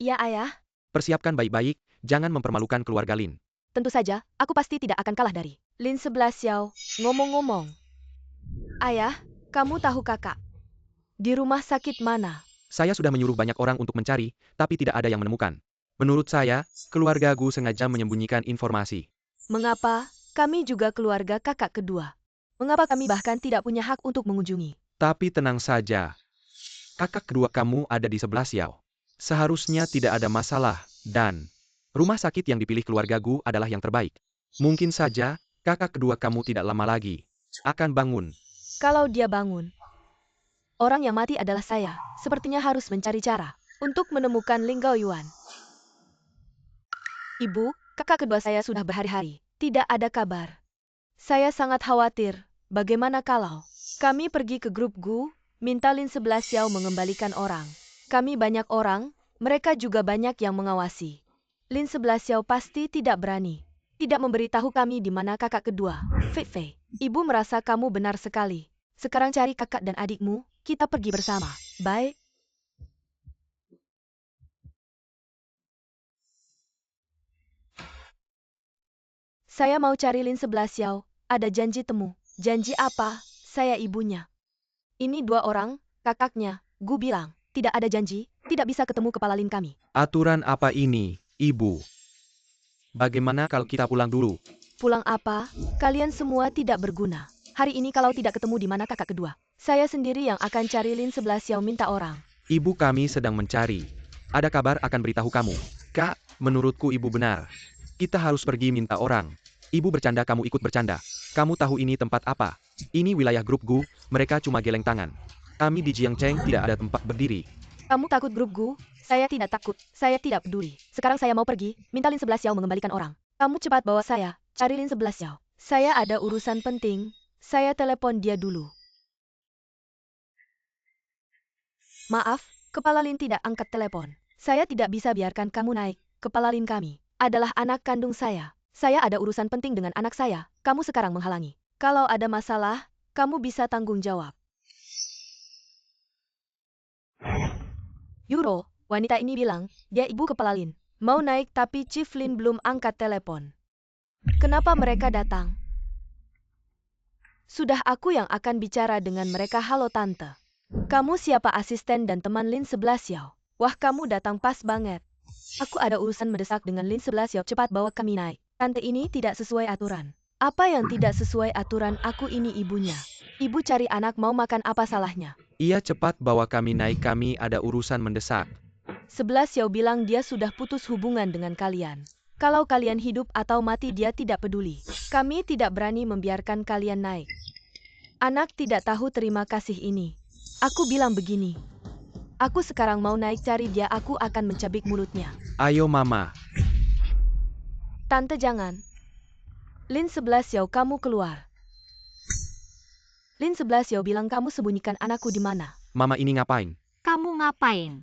Iya ayah, Persiapkan baik-baik, jangan mempermalukan keluarga Lin. tentu saja, aku pasti tidak akan kalah dari Lin 11 Xiao. Ngomong-ngomong. Ayah, kamu tahu kakak? Di rumah sakit mana? Saya sudah menyuruh banyak orang untuk mencari, tapi tidak ada yang menemukan. Menurut saya, keluarga Gu sengaja menyembunyikan informasi. Mengapa? Kami juga keluarga kakak kedua. Mengapa kami bahkan tidak punya hak untuk mengunjungi? Tapi tenang saja. Kakak kedua kamu ada di sebelah Xiao. Seharusnya tidak ada masalah, dan rumah sakit yang dipilih keluarga Gu adalah yang terbaik. Mungkin saja, kakak kedua kamu tidak lama lagi akan bangun. Kalau dia bangun, orang yang mati adalah saya. Sepertinya harus mencari cara untuk menemukan Ling Gaoyuan. Ibu, kakak kedua saya sudah berhari-hari tidak ada kabar. Saya sangat khawatir. Bagaimana kalau kami pergi ke grup Gu, minta Lin 11 Xiao mengembalikan orang. Kami banyak orang, mereka juga banyak yang mengawasi. Lin 11 Xiao pasti tidak berani. Tidak memberitahu kami di mana kakak kedua. Fei Fei, ibu merasa kamu benar sekali. Sekarang cari kakak dan adikmu, kita pergi bersama. Baik. Saya mau cari Lin 11 Xiao, ada janji temu. Janji apa? Saya ibunya. Ini dua orang, kakaknya. Gu bilang, tidak ada janji, tidak bisa ketemu kepala Lin kami. Aturan apa ini, Ibu? Bagaimana kalau kita pulang dulu? Pulang apa? Kalian semua tidak berguna. Hari ini kalau tidak ketemu di mana kakak kedua, saya sendiri yang akan cari Lin 11 Xiao minta orang. Ibu kami sedang mencari. Ada kabar akan beritahu kamu. Kak, menurutku ibu benar. Kita harus pergi minta orang. Ibu bercanda kamu ikut bercanda. Kamu tahu ini tempat apa? Ini wilayah grup Gu, mereka cuma geleng tangan. Kami di Jiangcheng tidak ada tempat berdiri. Kamu takut grup Gu? Saya tidak takut, saya tidak peduli. Sekarang saya mau pergi, minta Lin 11 Xiao mengembalikan orang. Kamu cepat bawa saya, cari Lin 11 Xiao. Saya ada urusan penting, saya telepon dia dulu. Maaf, Kepala Lin tidak angkat telepon. Saya tidak bisa biarkan kamu naik. Kepala Lin kami adalah anak kandung saya. Saya ada urusan penting dengan anak saya. Kamu sekarang menghalangi. Kalau ada masalah, kamu bisa tanggung jawab. Yuro, wanita ini bilang, dia ibu Kepala Lin. Mau naik tapi Chief Lin belum angkat telepon. Kenapa mereka datang? Sudah aku yang akan bicara dengan mereka. Halo tante. Kamu siapa asisten dan teman Lin 11 Xiao? Wah kamu datang pas banget. Aku ada urusan mendesak dengan Lin 11 Xiao. Cepat bawa kami naik. Tante ini tidak sesuai aturan. Apa yang tidak sesuai aturan? Aku ini ibunya. Ibu cari anak mau makan apa salahnya? Iya cepat bawa kami naik, kami ada urusan mendesak. 11 Xiao bilang dia sudah putus hubungan dengan kalian. Kalau kalian hidup atau mati dia tidak peduli. Kami tidak berani membiarkan kalian naik. Anak tidak tahu terima kasih ini. Aku bilang begini. Aku sekarang mau naik cari dia, aku akan mencabik mulutnya. Ayo mama. Tante jangan. Lin 11 Xiao kamu keluar. Lin 11 Xiao bilang kamu sembunyikan anakku di mana? Mama ini ngapain? Kamu ngapain?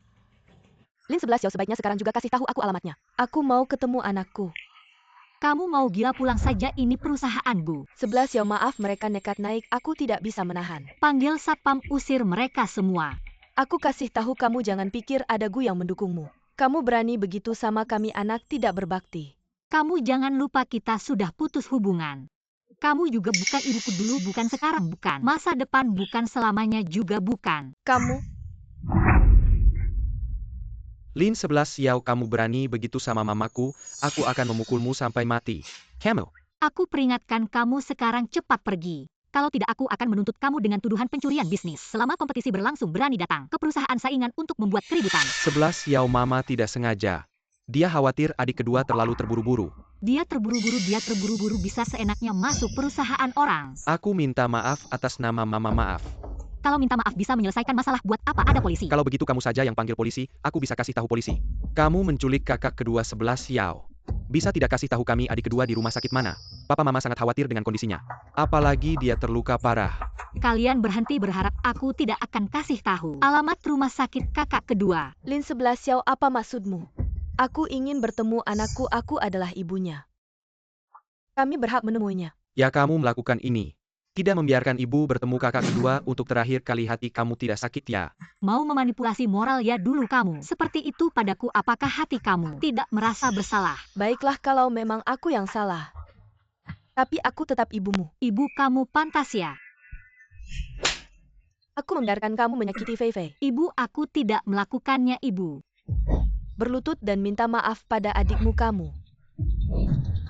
Lin 11 Xiao sebaiknya sekarang juga kasih tahu aku alamatnya. Aku mau ketemu anakku. Kamu mau gila, pulang saja, ini perusahaanku. 11 Xiao maaf, mereka nekat naik, aku tidak bisa menahan. Panggil satpam, usir mereka semua. Aku kasih tahu kamu jangan pikir ada gu yang mendukungmu. Kamu berani begitu sama kami, anak tidak berbakti. Kamu jangan lupa kita sudah putus hubungan. Kamu juga bukan ibuku dulu, bukan sekarang, bukan. Masa depan bukan, selamanya juga bukan. Kamu, Lin 11 Xiao, kamu berani begitu sama mamaku, aku akan memukulmu sampai mati. Camel. Aku peringatkan kamu sekarang, cepat pergi. Kalau tidak, aku akan menuntut kamu dengan tuduhan pencurian bisnis. Selama kompetisi berlangsung, berani datang ke perusahaan saingan untuk membuat keributan. 11 Xiao, mama tidak sengaja. Dia khawatir adik kedua terlalu terburu-buru. Dia terburu-buru bisa seenaknya masuk perusahaan orang. Aku minta maaf atas nama mama, maaf. Kalau minta maaf bisa menyelesaikan masalah, buat apa ada polisi? Kalau begitu kamu saja yang panggil polisi, aku bisa kasih tahu polisi. Kamu menculik kakak kedua 11 Xiao. Bisa tidak kasih tahu kami adik kedua di rumah sakit mana? Papa mama sangat khawatir dengan kondisinya. Apalagi dia terluka parah. Kalian berhenti berharap, aku tidak akan kasih tahu alamat rumah sakit kakak kedua. Lin 11 Xiao, apa maksudmu? Aku ingin bertemu anakku, aku adalah ibunya. Kami berhak menemuinya. Ya, kamu melakukan ini. Tidak membiarkan ibu bertemu kakak kedua untuk terakhir kali, hati kamu tidak sakit ya? Mau memanipulasi moral ya dulu kamu. Seperti itu padaku, apakah hati kamu tidak merasa bersalah? Baiklah kalau memang aku yang salah. Tapi aku tetap ibumu. Ibu kamu pantas ya? Aku membiarkan kamu menyakiti Fei Fei. Ibu, aku tidak melakukannya, ibu. Berlutut dan minta maaf pada adikmu kamu.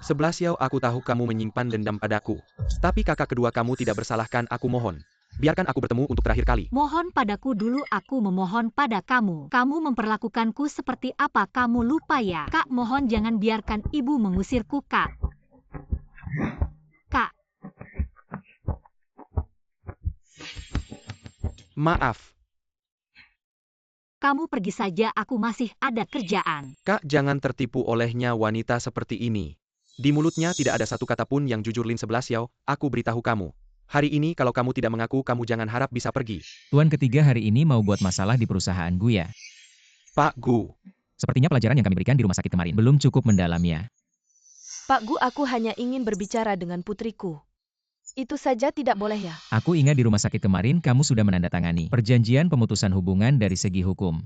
11 Xiao, aku tahu kamu menyimpan dendam padaku. Tapi kakak kedua kamu tidak bersalahkan, aku mohon. Biarkan aku bertemu untuk terakhir kali. Mohon padaku dulu, aku memohon pada kamu. Kamu memperlakukanku seperti apa, kamu lupa ya? Kak, mohon jangan biarkan ibu mengusirku, Kak. Kak. Maaf. Kamu pergi saja, aku masih ada kerjaan. Kak, jangan tertipu olehnya wanita seperti ini. Di mulutnya tidak ada satu kata pun yang jujur. Lin 11 Xiao, aku beritahu kamu. Hari ini kalau kamu tidak mengaku, kamu jangan harap bisa pergi. Tuan ketiga hari ini mau buat masalah di perusahaan Gu ya. Pak Gu. Sepertinya pelajaran yang kami berikan di rumah sakit kemarin belum cukup mendalam ya. Pak Gu, aku hanya ingin berbicara dengan putriku. Itu saja tidak boleh ya? Aku ingat di rumah sakit kemarin kamu sudah menandatangani perjanjian pemutusan hubungan dari segi hukum.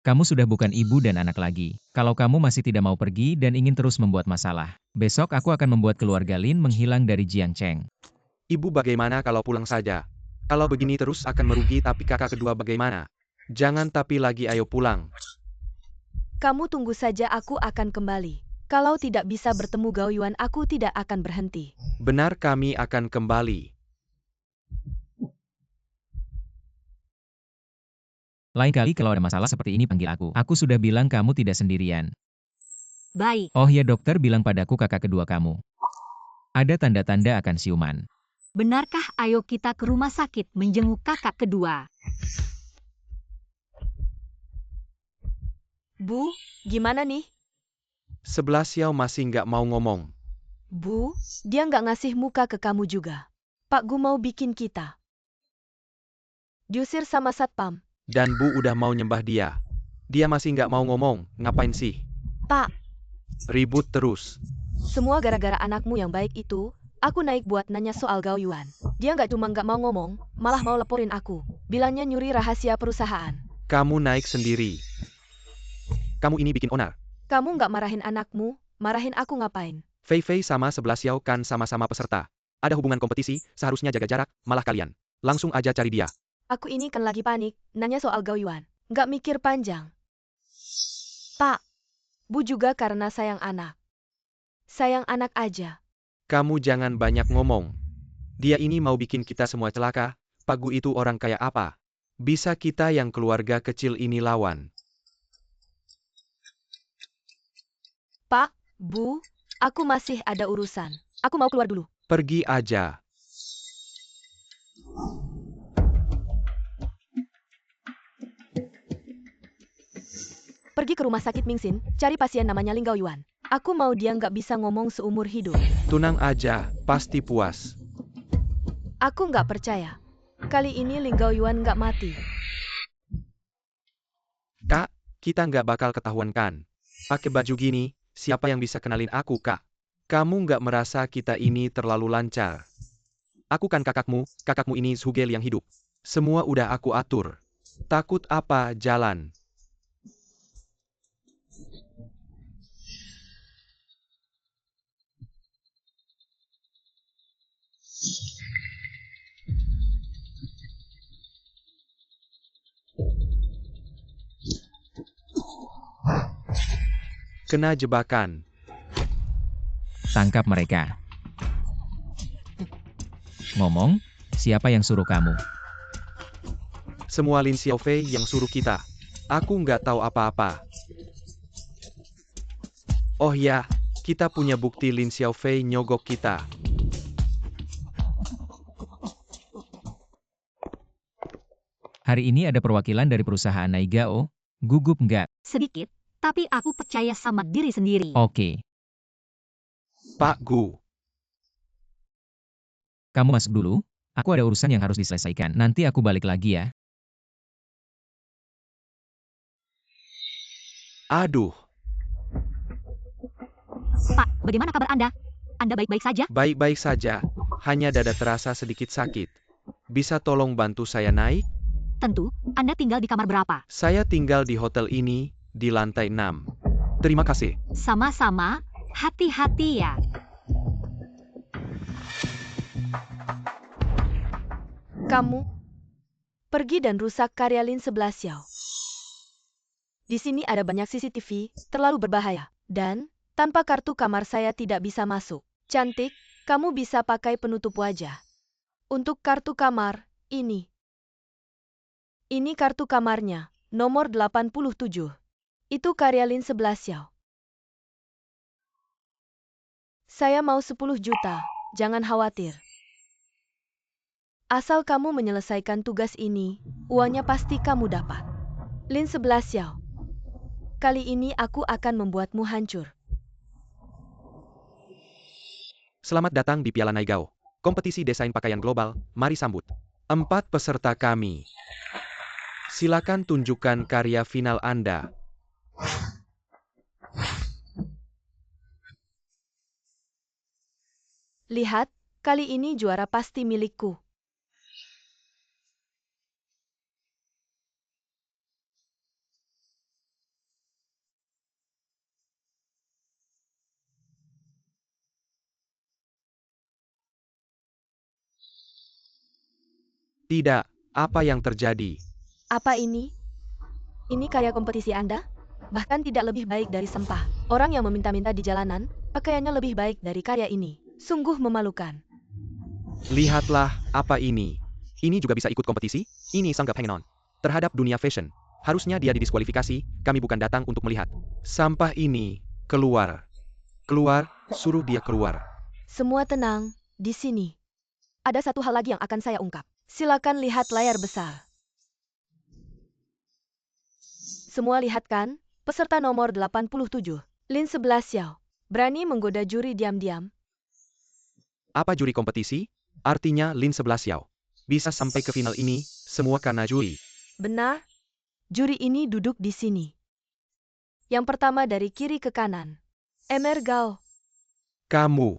Kamu sudah bukan ibu dan anak lagi. Kalau kamu masih tidak mau pergi dan ingin terus membuat masalah, besok aku akan membuat keluarga Lin menghilang dari Jiangcheng. Ibu, bagaimana kalau pulang saja? Kalau begini terus akan merugi, tapi kakak kedua bagaimana? Jangan tapi lagi, ayo pulang. Kamu tunggu saja, aku akan kembali. Kalau tidak bisa bertemu Gao Yuan, aku tidak akan berhenti. Benar, kami akan kembali. Lain kali kalau ada masalah seperti ini panggil aku. Aku sudah bilang kamu tidak sendirian. Baik. Oh ya, dokter bilang padaku kakak kedua kamu. Ada tanda-tanda akan siuman. Benarkah? Ayo kita ke rumah sakit menjenguk kakak kedua. Bu, gimana nih? 11 Xiao masih nggak mau ngomong. Bu, dia nggak ngasih muka ke kamu juga. Pak Gu mau bikin kita diusir sama satpam. Dan Bu udah mau nyembah dia. Dia masih nggak mau ngomong, ngapain sih? Pak, Ribut terus. semua gara-gara anakmu yang baik itu. Aku naik buat nanya soal Gao Yuan. Dia nggak cuma nggak mau ngomong, malah mau laporin aku. Bilangnya nyuri rahasia perusahaan. Kamu naik sendiri. Kamu ini bikin onar. Kamu nggak marahin anakmu, marahin aku ngapain? Fei Fei sama 11 Xiao kan sama-sama peserta. Ada hubungan kompetisi, seharusnya jaga jarak, malah kalian. Langsung aja cari dia. Aku ini kan lagi panik, nanya soal Gao Yuan. Nggak mikir panjang. Pak, Bu juga karena sayang anak. Sayang anak aja. Kamu jangan banyak ngomong. Dia ini mau bikin kita semua celaka. Pak Gu itu orang kayak apa? Bisa kita yang keluarga kecil ini lawan. Pak, Bu, aku masih ada urusan. Aku mau keluar dulu. Pergi aja. Pergi ke rumah sakit Mingxin, cari pasien namanya Ling Gao Yuan. Aku mau dia nggak bisa ngomong seumur hidup. Tunang aja, pasti puas. Aku nggak percaya. Kali ini Ling Gaoyuan nggak mati. Kak, kita nggak bakal ketahuan kan? Pakai baju gini, siapa yang bisa kenalin aku, Kak? Kamu nggak merasa kita ini terlalu lancar? Aku kan kakakmu ini Zhugel yang hidup. Semua udah aku atur. Takut apa, jalan. Kena jebakan. Tangkap mereka. Ngomong, siapa yang suruh kamu? Semua Lin Xiaofei yang suruh kita. Aku nggak tahu apa-apa. Oh ya, kita punya bukti Lin Xiaofei nyogok kita. Hari ini ada perwakilan dari perusahaan Naigao. Gugup nggak? Sedikit, tapi aku percaya sama diri sendiri. Oke. Pak Gu. Kamu masuk dulu. Aku ada urusan yang harus diselesaikan. Nanti aku balik lagi ya. Aduh, Pak, bagaimana kabar Anda? Anda baik-baik saja? baik-baik saja. Hanya dada terasa sedikit sakit. Bisa tolong bantu saya naik? Tentu, Anda tinggal di kamar berapa? Saya tinggal di hotel ini, di lantai 6. Terima kasih. Sama-sama, hati-hati ya. Kamu pergi dan rusak karya Lin 11 Xiao. Di sini ada banyak CCTV, terlalu berbahaya. Dan, tanpa kartu kamar saya tidak bisa masuk. Cantik, kamu bisa pakai penutup wajah. Untuk kartu kamar, ini. Ini kartu kamarnya, nomor 87. Itu karya Lin 11 Xiao. Saya mau 10 juta, jangan khawatir. Asal kamu menyelesaikan tugas ini, uangnya pasti kamu dapat. Lin 11 Xiao. Kali ini aku akan membuatmu hancur. Selamat datang di Piala Naigao. Kompetisi desain pakaian global, mari sambut. 4 peserta kami. Silakan tunjukkan karya final Anda. Lihat, kali ini juara pasti milikku. Tidak, apa yang terjadi? Apa ini? Ini karya kompetisi Anda? Bahkan tidak lebih baik dari sampah. Orang yang meminta-minta di jalanan, pakaiannya lebih baik dari karya ini. Sungguh memalukan. Lihatlah, apa ini? Ini juga bisa ikut kompetisi? Ini sanggap hang on. Terhadap dunia fashion. Harusnya dia didiskualifikasi, kami bukan datang untuk melihat. Sampah ini, keluar. Keluar, suruh dia keluar. Semua tenang, di sini. Ada satu hal lagi yang akan saya ungkap. Silakan lihat layar besar. Semua lihat kan? Peserta nomor 87, Lin 11 Xiao. Berani menggoda juri diam-diam. Apa juri kompetisi? Artinya Lin 11 Xiao. Bisa sampai ke final ini, semua karena juri. Benar? Juri ini duduk di sini. Yang pertama dari kiri ke kanan. Emer Gao. Kamu.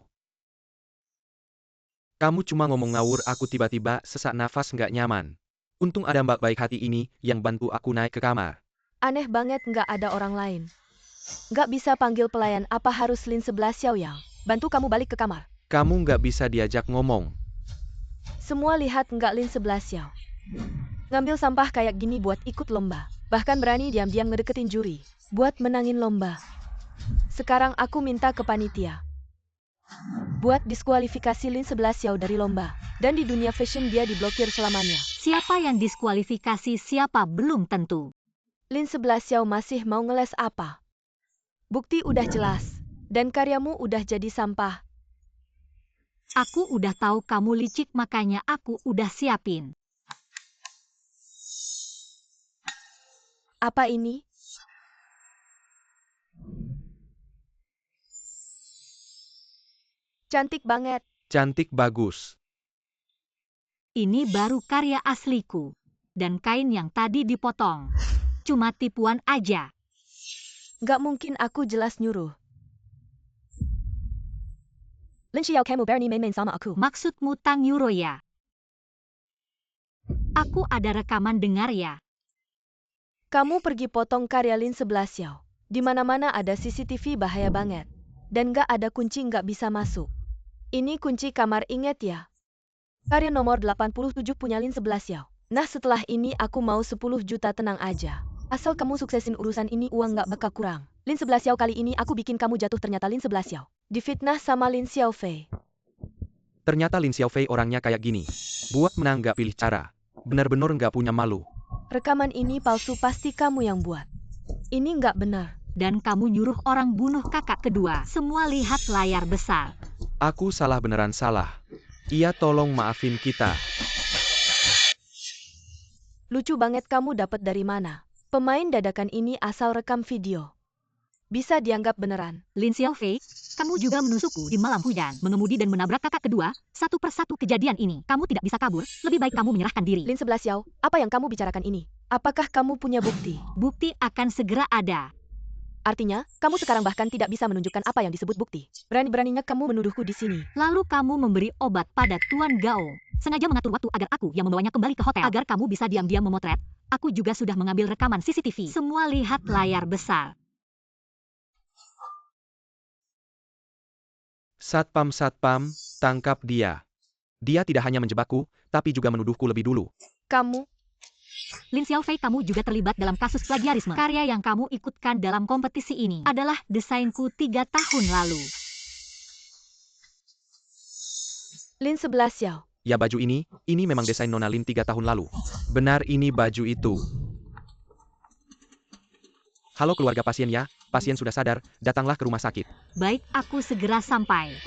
Kamu cuma ngomong ngawur, aku tiba-tiba sesak nafas nggak nyaman. Untung ada mbak baik hati ini yang bantu aku naik ke kamar. Aneh banget nggak ada orang lain. Nggak bisa panggil pelayan, apa harus Lin 11 Xiao yang bantu kamu balik ke kamar? Kamu nggak bisa diajak ngomong. Semua lihat nggak Lin 11 Xiao. Ngambil sampah kayak gini buat ikut lomba. Bahkan berani diam-diam ngedeketin juri. Buat menangin lomba. Sekarang aku minta ke panitia. Buat diskualifikasi Lin 11 Xiao dari lomba. Dan di dunia fashion dia diblokir selamanya. Siapa yang diskualifikasi, siapa belum tentu. Lin 11 Xiao masih mau ngeles apa? Bukti udah jelas. Dan karyamu udah jadi sampah. Aku udah tahu kamu licik, makanya aku udah siapin. Apa ini? Cantik banget. Cantik bagus. Ini baru karya asliku. Dan kain yang tadi dipotong. Cuma tipuan aja. Gak mungkin, aku jelas nyuruh. Lin Xiao kamu berani main-main sama aku. Maksudmu Tang Yuro ya? Aku ada rekaman dengar ya. Kamu pergi potong karya Lin 11 Xiao. Di mana-mana ada CCTV, bahaya banget. Dan gak ada kunci, gak bisa masuk. Ini kunci kamar, inget ya? Karya nomor 87 punya Lin 11 Xiao. Nah, setelah ini aku mau 10 juta, tenang aja. Asal kamu suksesin urusan ini, uang gak bakal kurang. Lin 11 Xiao, kali ini aku bikin kamu jatuh, ternyata Lin 11 Xiao difitnah sama Lin Xiaofei. Ternyata Lin Xiaofei orangnya kayak gini. Buat menang gak pilih cara. Benar-benar gak punya malu. Rekaman ini palsu, pasti kamu yang buat. Ini nggak benar. Dan kamu nyuruh orang bunuh kakak kedua. Semua lihat layar besar. Aku salah, beneran salah. Iya, tolong maafin kita. Lucu banget, kamu dapat dari mana? Pemain dadakan ini asal rekam video. Bisa dianggap beneran. Lin Xiaofei, kamu juga menusukku di malam hujan, mengemudi dan menabrak kakak kedua. Satu persatu kejadian ini, kamu tidak bisa kabur. Lebih baik kamu menyerahkan diri. Lin 11 Xiao, apa yang kamu bicarakan ini? Apakah kamu punya bukti? Bukti akan segera ada. Artinya, kamu sekarang bahkan tidak bisa menunjukkan apa yang disebut bukti. Berani-beraninya kamu menuduhku di sini. Lalu kamu memberi obat pada Tuan Gao. Sengaja mengatur waktu agar aku yang membawanya kembali ke hotel. Agar kamu bisa diam-diam memotret. Aku juga sudah mengambil rekaman CCTV. Semua lihat layar besar. Satpam, tangkap dia. Dia tidak hanya menjebakku, tapi juga menuduhku lebih dulu. Kamu, Lin Xiaofei, kamu juga terlibat dalam kasus plagiarisme. Karya yang kamu ikutkan dalam kompetisi ini adalah desainku 3 tahun lalu. Lin 11 Xiao. Ya, baju ini memang desain Nona Lin 3 tahun lalu. Benar, ini baju itu. Halo keluarga pasien ya, pasien sudah sadar, datanglah ke rumah sakit. Baik, aku segera sampai.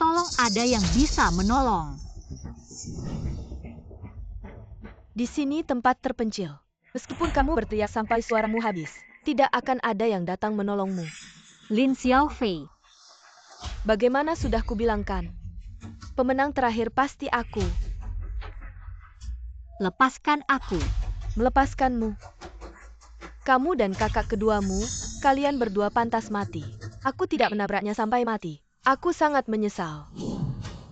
Tolong ada yang bisa menolong. Di sini tempat terpencil. Meskipun kamu berteriak sampai suaramu habis, tidak akan ada yang datang menolongmu. Lin Xiaofei. Bagaimana sudah kubilangkan? Pemenang terakhir pasti aku. Lepaskan aku. Melepaskanmu. Kamu dan kakak keduamu, kalian berdua pantas mati. Aku tidak menabraknya sampai mati. Aku sangat menyesal.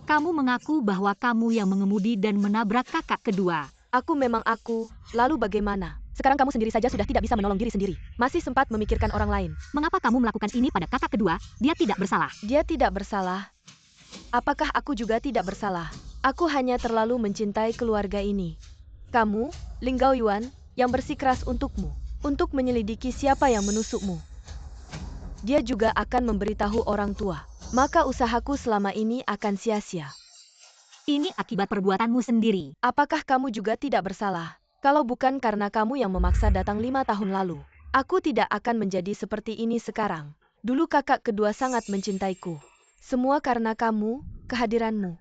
Kamu mengaku bahwa kamu yang mengemudi dan menabrak kakak kedua. Aku memang aku, lalu bagaimana? Sekarang kamu sendiri saja sudah tidak bisa menolong diri sendiri. Masih sempat memikirkan orang lain. Mengapa kamu melakukan ini pada kakak kedua? Dia tidak bersalah. Dia tidak bersalah. Apakah aku juga tidak bersalah? Aku hanya terlalu mencintai keluarga ini. Kamu, Ling Gaoyuan, yang bersikeras untukmu. Untuk menyelidiki siapa yang menusukmu. Dia juga akan memberitahu orang tua. Maka usahaku selama ini akan sia-sia. Ini akibat perbuatanmu sendiri. Apakah kamu juga tidak bersalah? Kalau bukan karena kamu yang memaksa datang 5 tahun lalu, aku tidak akan menjadi seperti ini sekarang. Dulu kakak kedua sangat mencintaiku. Semua karena kamu, kehadiranmu.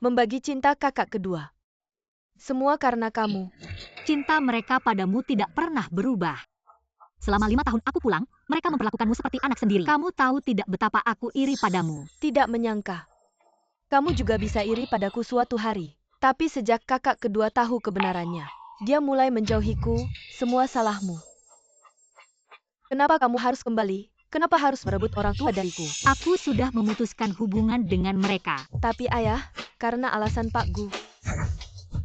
Membagi cinta kakak kedua. Semua karena kamu. Cinta mereka padamu tidak pernah berubah. Selama 5 tahun aku pulang, mereka memperlakukanmu seperti anak sendiri. Kamu tahu tidak betapa aku iri padamu. Tidak menyangka. Kamu juga bisa iri padaku suatu hari. Tapi sejak kakak kedua tahu kebenarannya, dia mulai menjauhiku, semua salahmu. Kenapa kamu harus kembali? Kenapa harus merebut orang tua dariku? Aku sudah memutuskan hubungan dengan mereka. Tapi ayah, karena alasan Pak Gu,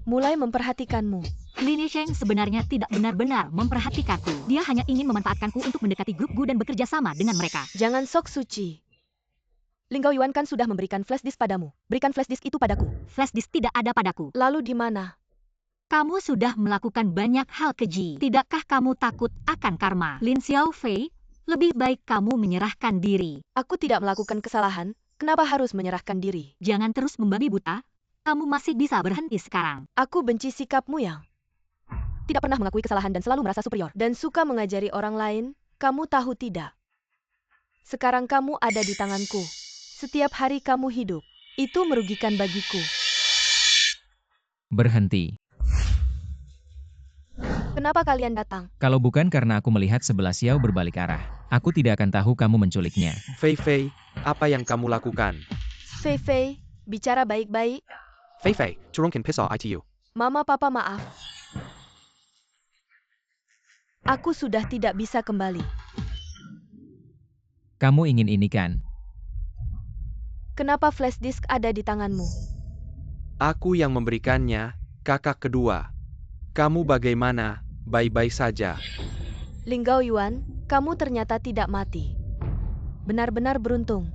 mulai memperhatikanmu. Lin Yisheng sebenarnya tidak benar-benar memperhatikanku. Dia hanya ingin memanfaatkanku untuk mendekati grup Gu dan bekerja sama dengan mereka. Jangan sok suci. Ling Gaoyuan kan sudah memberikan flash disk padamu. Berikan flash disk itu padaku. Flash disk tidak ada padaku. Lalu di mana? Kamu sudah melakukan banyak hal keji. Tidakkah kamu takut akan karma? Lin Xiaofei, lebih baik kamu menyerahkan diri. Aku tidak melakukan kesalahan. Kenapa harus menyerahkan diri? Jangan terus membabi buta. Kamu masih bisa berhenti sekarang. Aku benci sikapmu yang tidak pernah mengakui kesalahan dan selalu merasa superior. Dan suka mengajari orang lain, kamu tahu tidak? Sekarang kamu ada di tanganku. Setiap hari kamu hidup. Itu merugikan bagiku. Berhenti. Kenapa kalian datang? Kalau bukan karena aku melihat 11 Xiao berbalik arah, aku tidak akan tahu kamu menculiknya. Fei Fei, apa yang kamu lakukan? Fei Fei, bicara baik-baik. Fei Fei, turunkan pisau ITU. Mama papa maaf. Aku sudah tidak bisa kembali. Kamu ingin ini kan? Kenapa flash disk ada di tanganmu? Aku yang memberikannya, kakak kedua. Kamu bagaimana? Baik-baik saja. Ling Gao Yuan, kamu ternyata tidak mati. Benar-benar beruntung.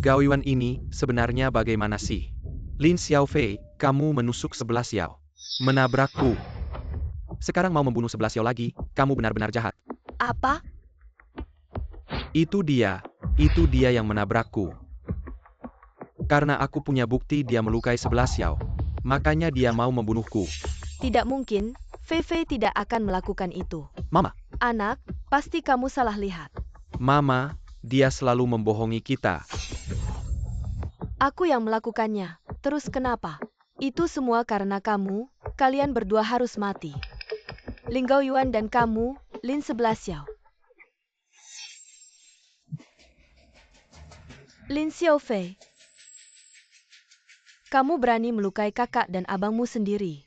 Gao Yuan ini sebenarnya bagaimana sih? Lin Xiaofei, kamu menusuk 11 Xiao. Menabrakku. Sekarang mau membunuh 11 Xiao lagi, kamu benar-benar jahat. Apa? Itu dia yang menabrakku. Karena aku punya bukti dia melukai 11 Xiao. Makanya dia mau membunuhku. Tidak mungkin, Fei Fei tidak akan melakukan itu. Mama. Anak, pasti kamu salah lihat. Mama, dia selalu membohongi kita. Aku yang melakukannya. Terus kenapa? Itu semua karena kamu, kalian berdua harus mati. Ling Gao Yuan dan kamu, Lin 11 Xiao. Lin Xiaofei. Kamu berani melukai kakak dan abangmu sendiri.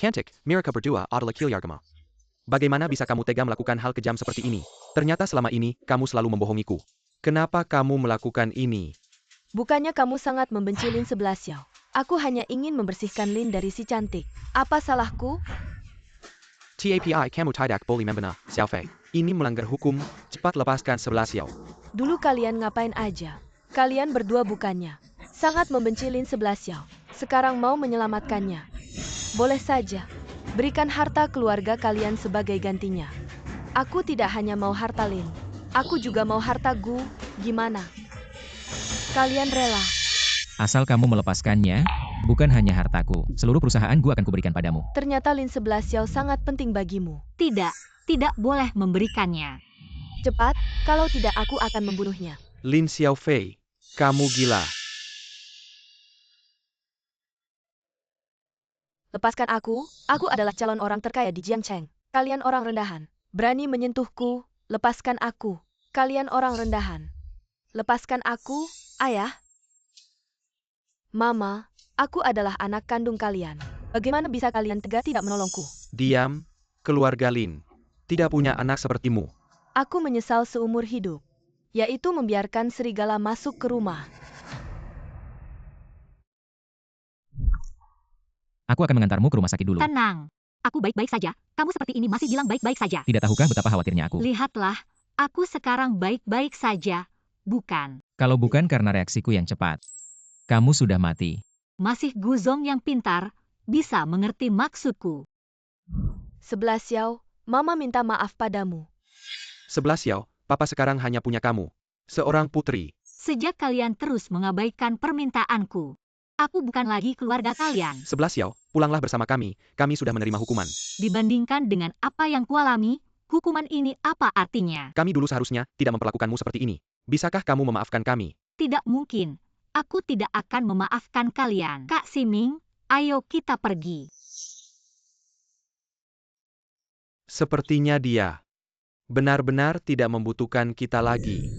Cantik, mereka berdua adalah Kilyargama. Bagaimana bisa kamu tega melakukan hal kejam seperti ini? Ternyata selama ini, kamu selalu membohongiku. Kenapa kamu melakukan ini? Bukannya kamu sangat membenci Lin 11 Xiao. Aku hanya ingin membersihkan Lin dari si cantik. Apa salahku? TAPI kamu tidak boleh membenar, Xiaofei. Ini melanggar hukum, cepat lepaskan 11 Xiao. Dulu kalian ngapain aja? Kalian berdua bukannya sangat membenci Lin 11 Xiao. Sekarang mau menyelamatkannya. Boleh saja. Berikan harta keluarga kalian sebagai gantinya. Aku tidak hanya mau harta Lin. Aku juga mau harta Gu. Gimana? Kalian rela? Asal kamu melepaskannya, bukan hanya hartaku. Seluruh perusahaan gua akan kuberikan padamu. Ternyata Lin 11 Xiao sangat penting bagimu. Tidak boleh memberikannya. Cepat, kalau tidak aku akan membunuhnya. Lin Xiaofei, kamu gila. Lepaskan aku adalah calon orang terkaya di Jiangcheng. Kalian orang rendahan. Berani menyentuhku, lepaskan aku. Kalian orang rendahan. Lepaskan aku, ayah. Mama, aku adalah anak kandung kalian. Bagaimana bisa kalian tega tidak menolongku? Diam, keluarga Lin. Tidak punya anak sepertimu. Aku menyesal seumur hidup. Yaitu membiarkan serigala masuk ke rumah. Aku akan mengantarmu ke rumah sakit dulu. Tenang. Aku baik-baik saja. Kamu seperti ini masih bilang baik-baik saja. Tidak tahukah betapa khawatirnya aku? Lihatlah, aku sekarang baik-baik saja. Bukan. Kalau bukan karena reaksiku yang cepat, kamu sudah mati. Masih Guzong yang pintar, bisa mengerti maksudku. 11 Xiao, Mama minta maaf padamu. 11 Xiao, papa sekarang hanya punya kamu. Seorang putri. Sejak kalian terus mengabaikan permintaanku, aku bukan lagi keluarga kalian. 11 Xiao, pulanglah bersama kami sudah menerima hukuman. Dibandingkan dengan apa yang kualami, hukuman ini apa artinya? Kami dulu seharusnya tidak memperlakukanmu seperti ini. Bisakah kamu memaafkan kami? Tidak mungkin. Aku tidak akan memaafkan kalian. Kak Siming, ayo kita pergi. Sepertinya dia benar-benar tidak membutuhkan kita lagi.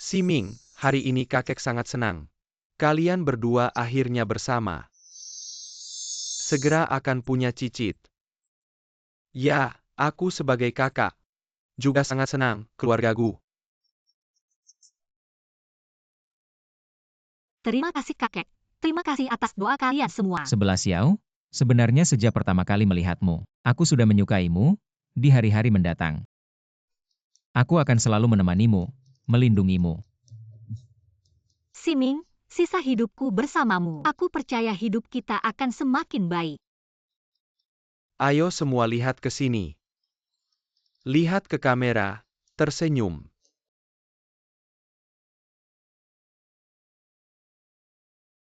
Siming, hari ini kakek sangat senang. Kalian berdua akhirnya bersama. Segera akan punya cicit. Ya, aku sebagai kakak juga sangat senang, keluargaku. Terima kasih kakek. Terima kasih atas doa kalian semua. 11 Xiao, sebenarnya sejak pertama kali melihatmu, aku sudah menyukaimu di hari-hari mendatang. Aku akan selalu menemanimu, melindungimu. Siming, sisa hidupku bersamamu. Aku percaya hidup kita akan semakin baik. Ayo semua lihat ke sini. Lihat ke kamera, tersenyum.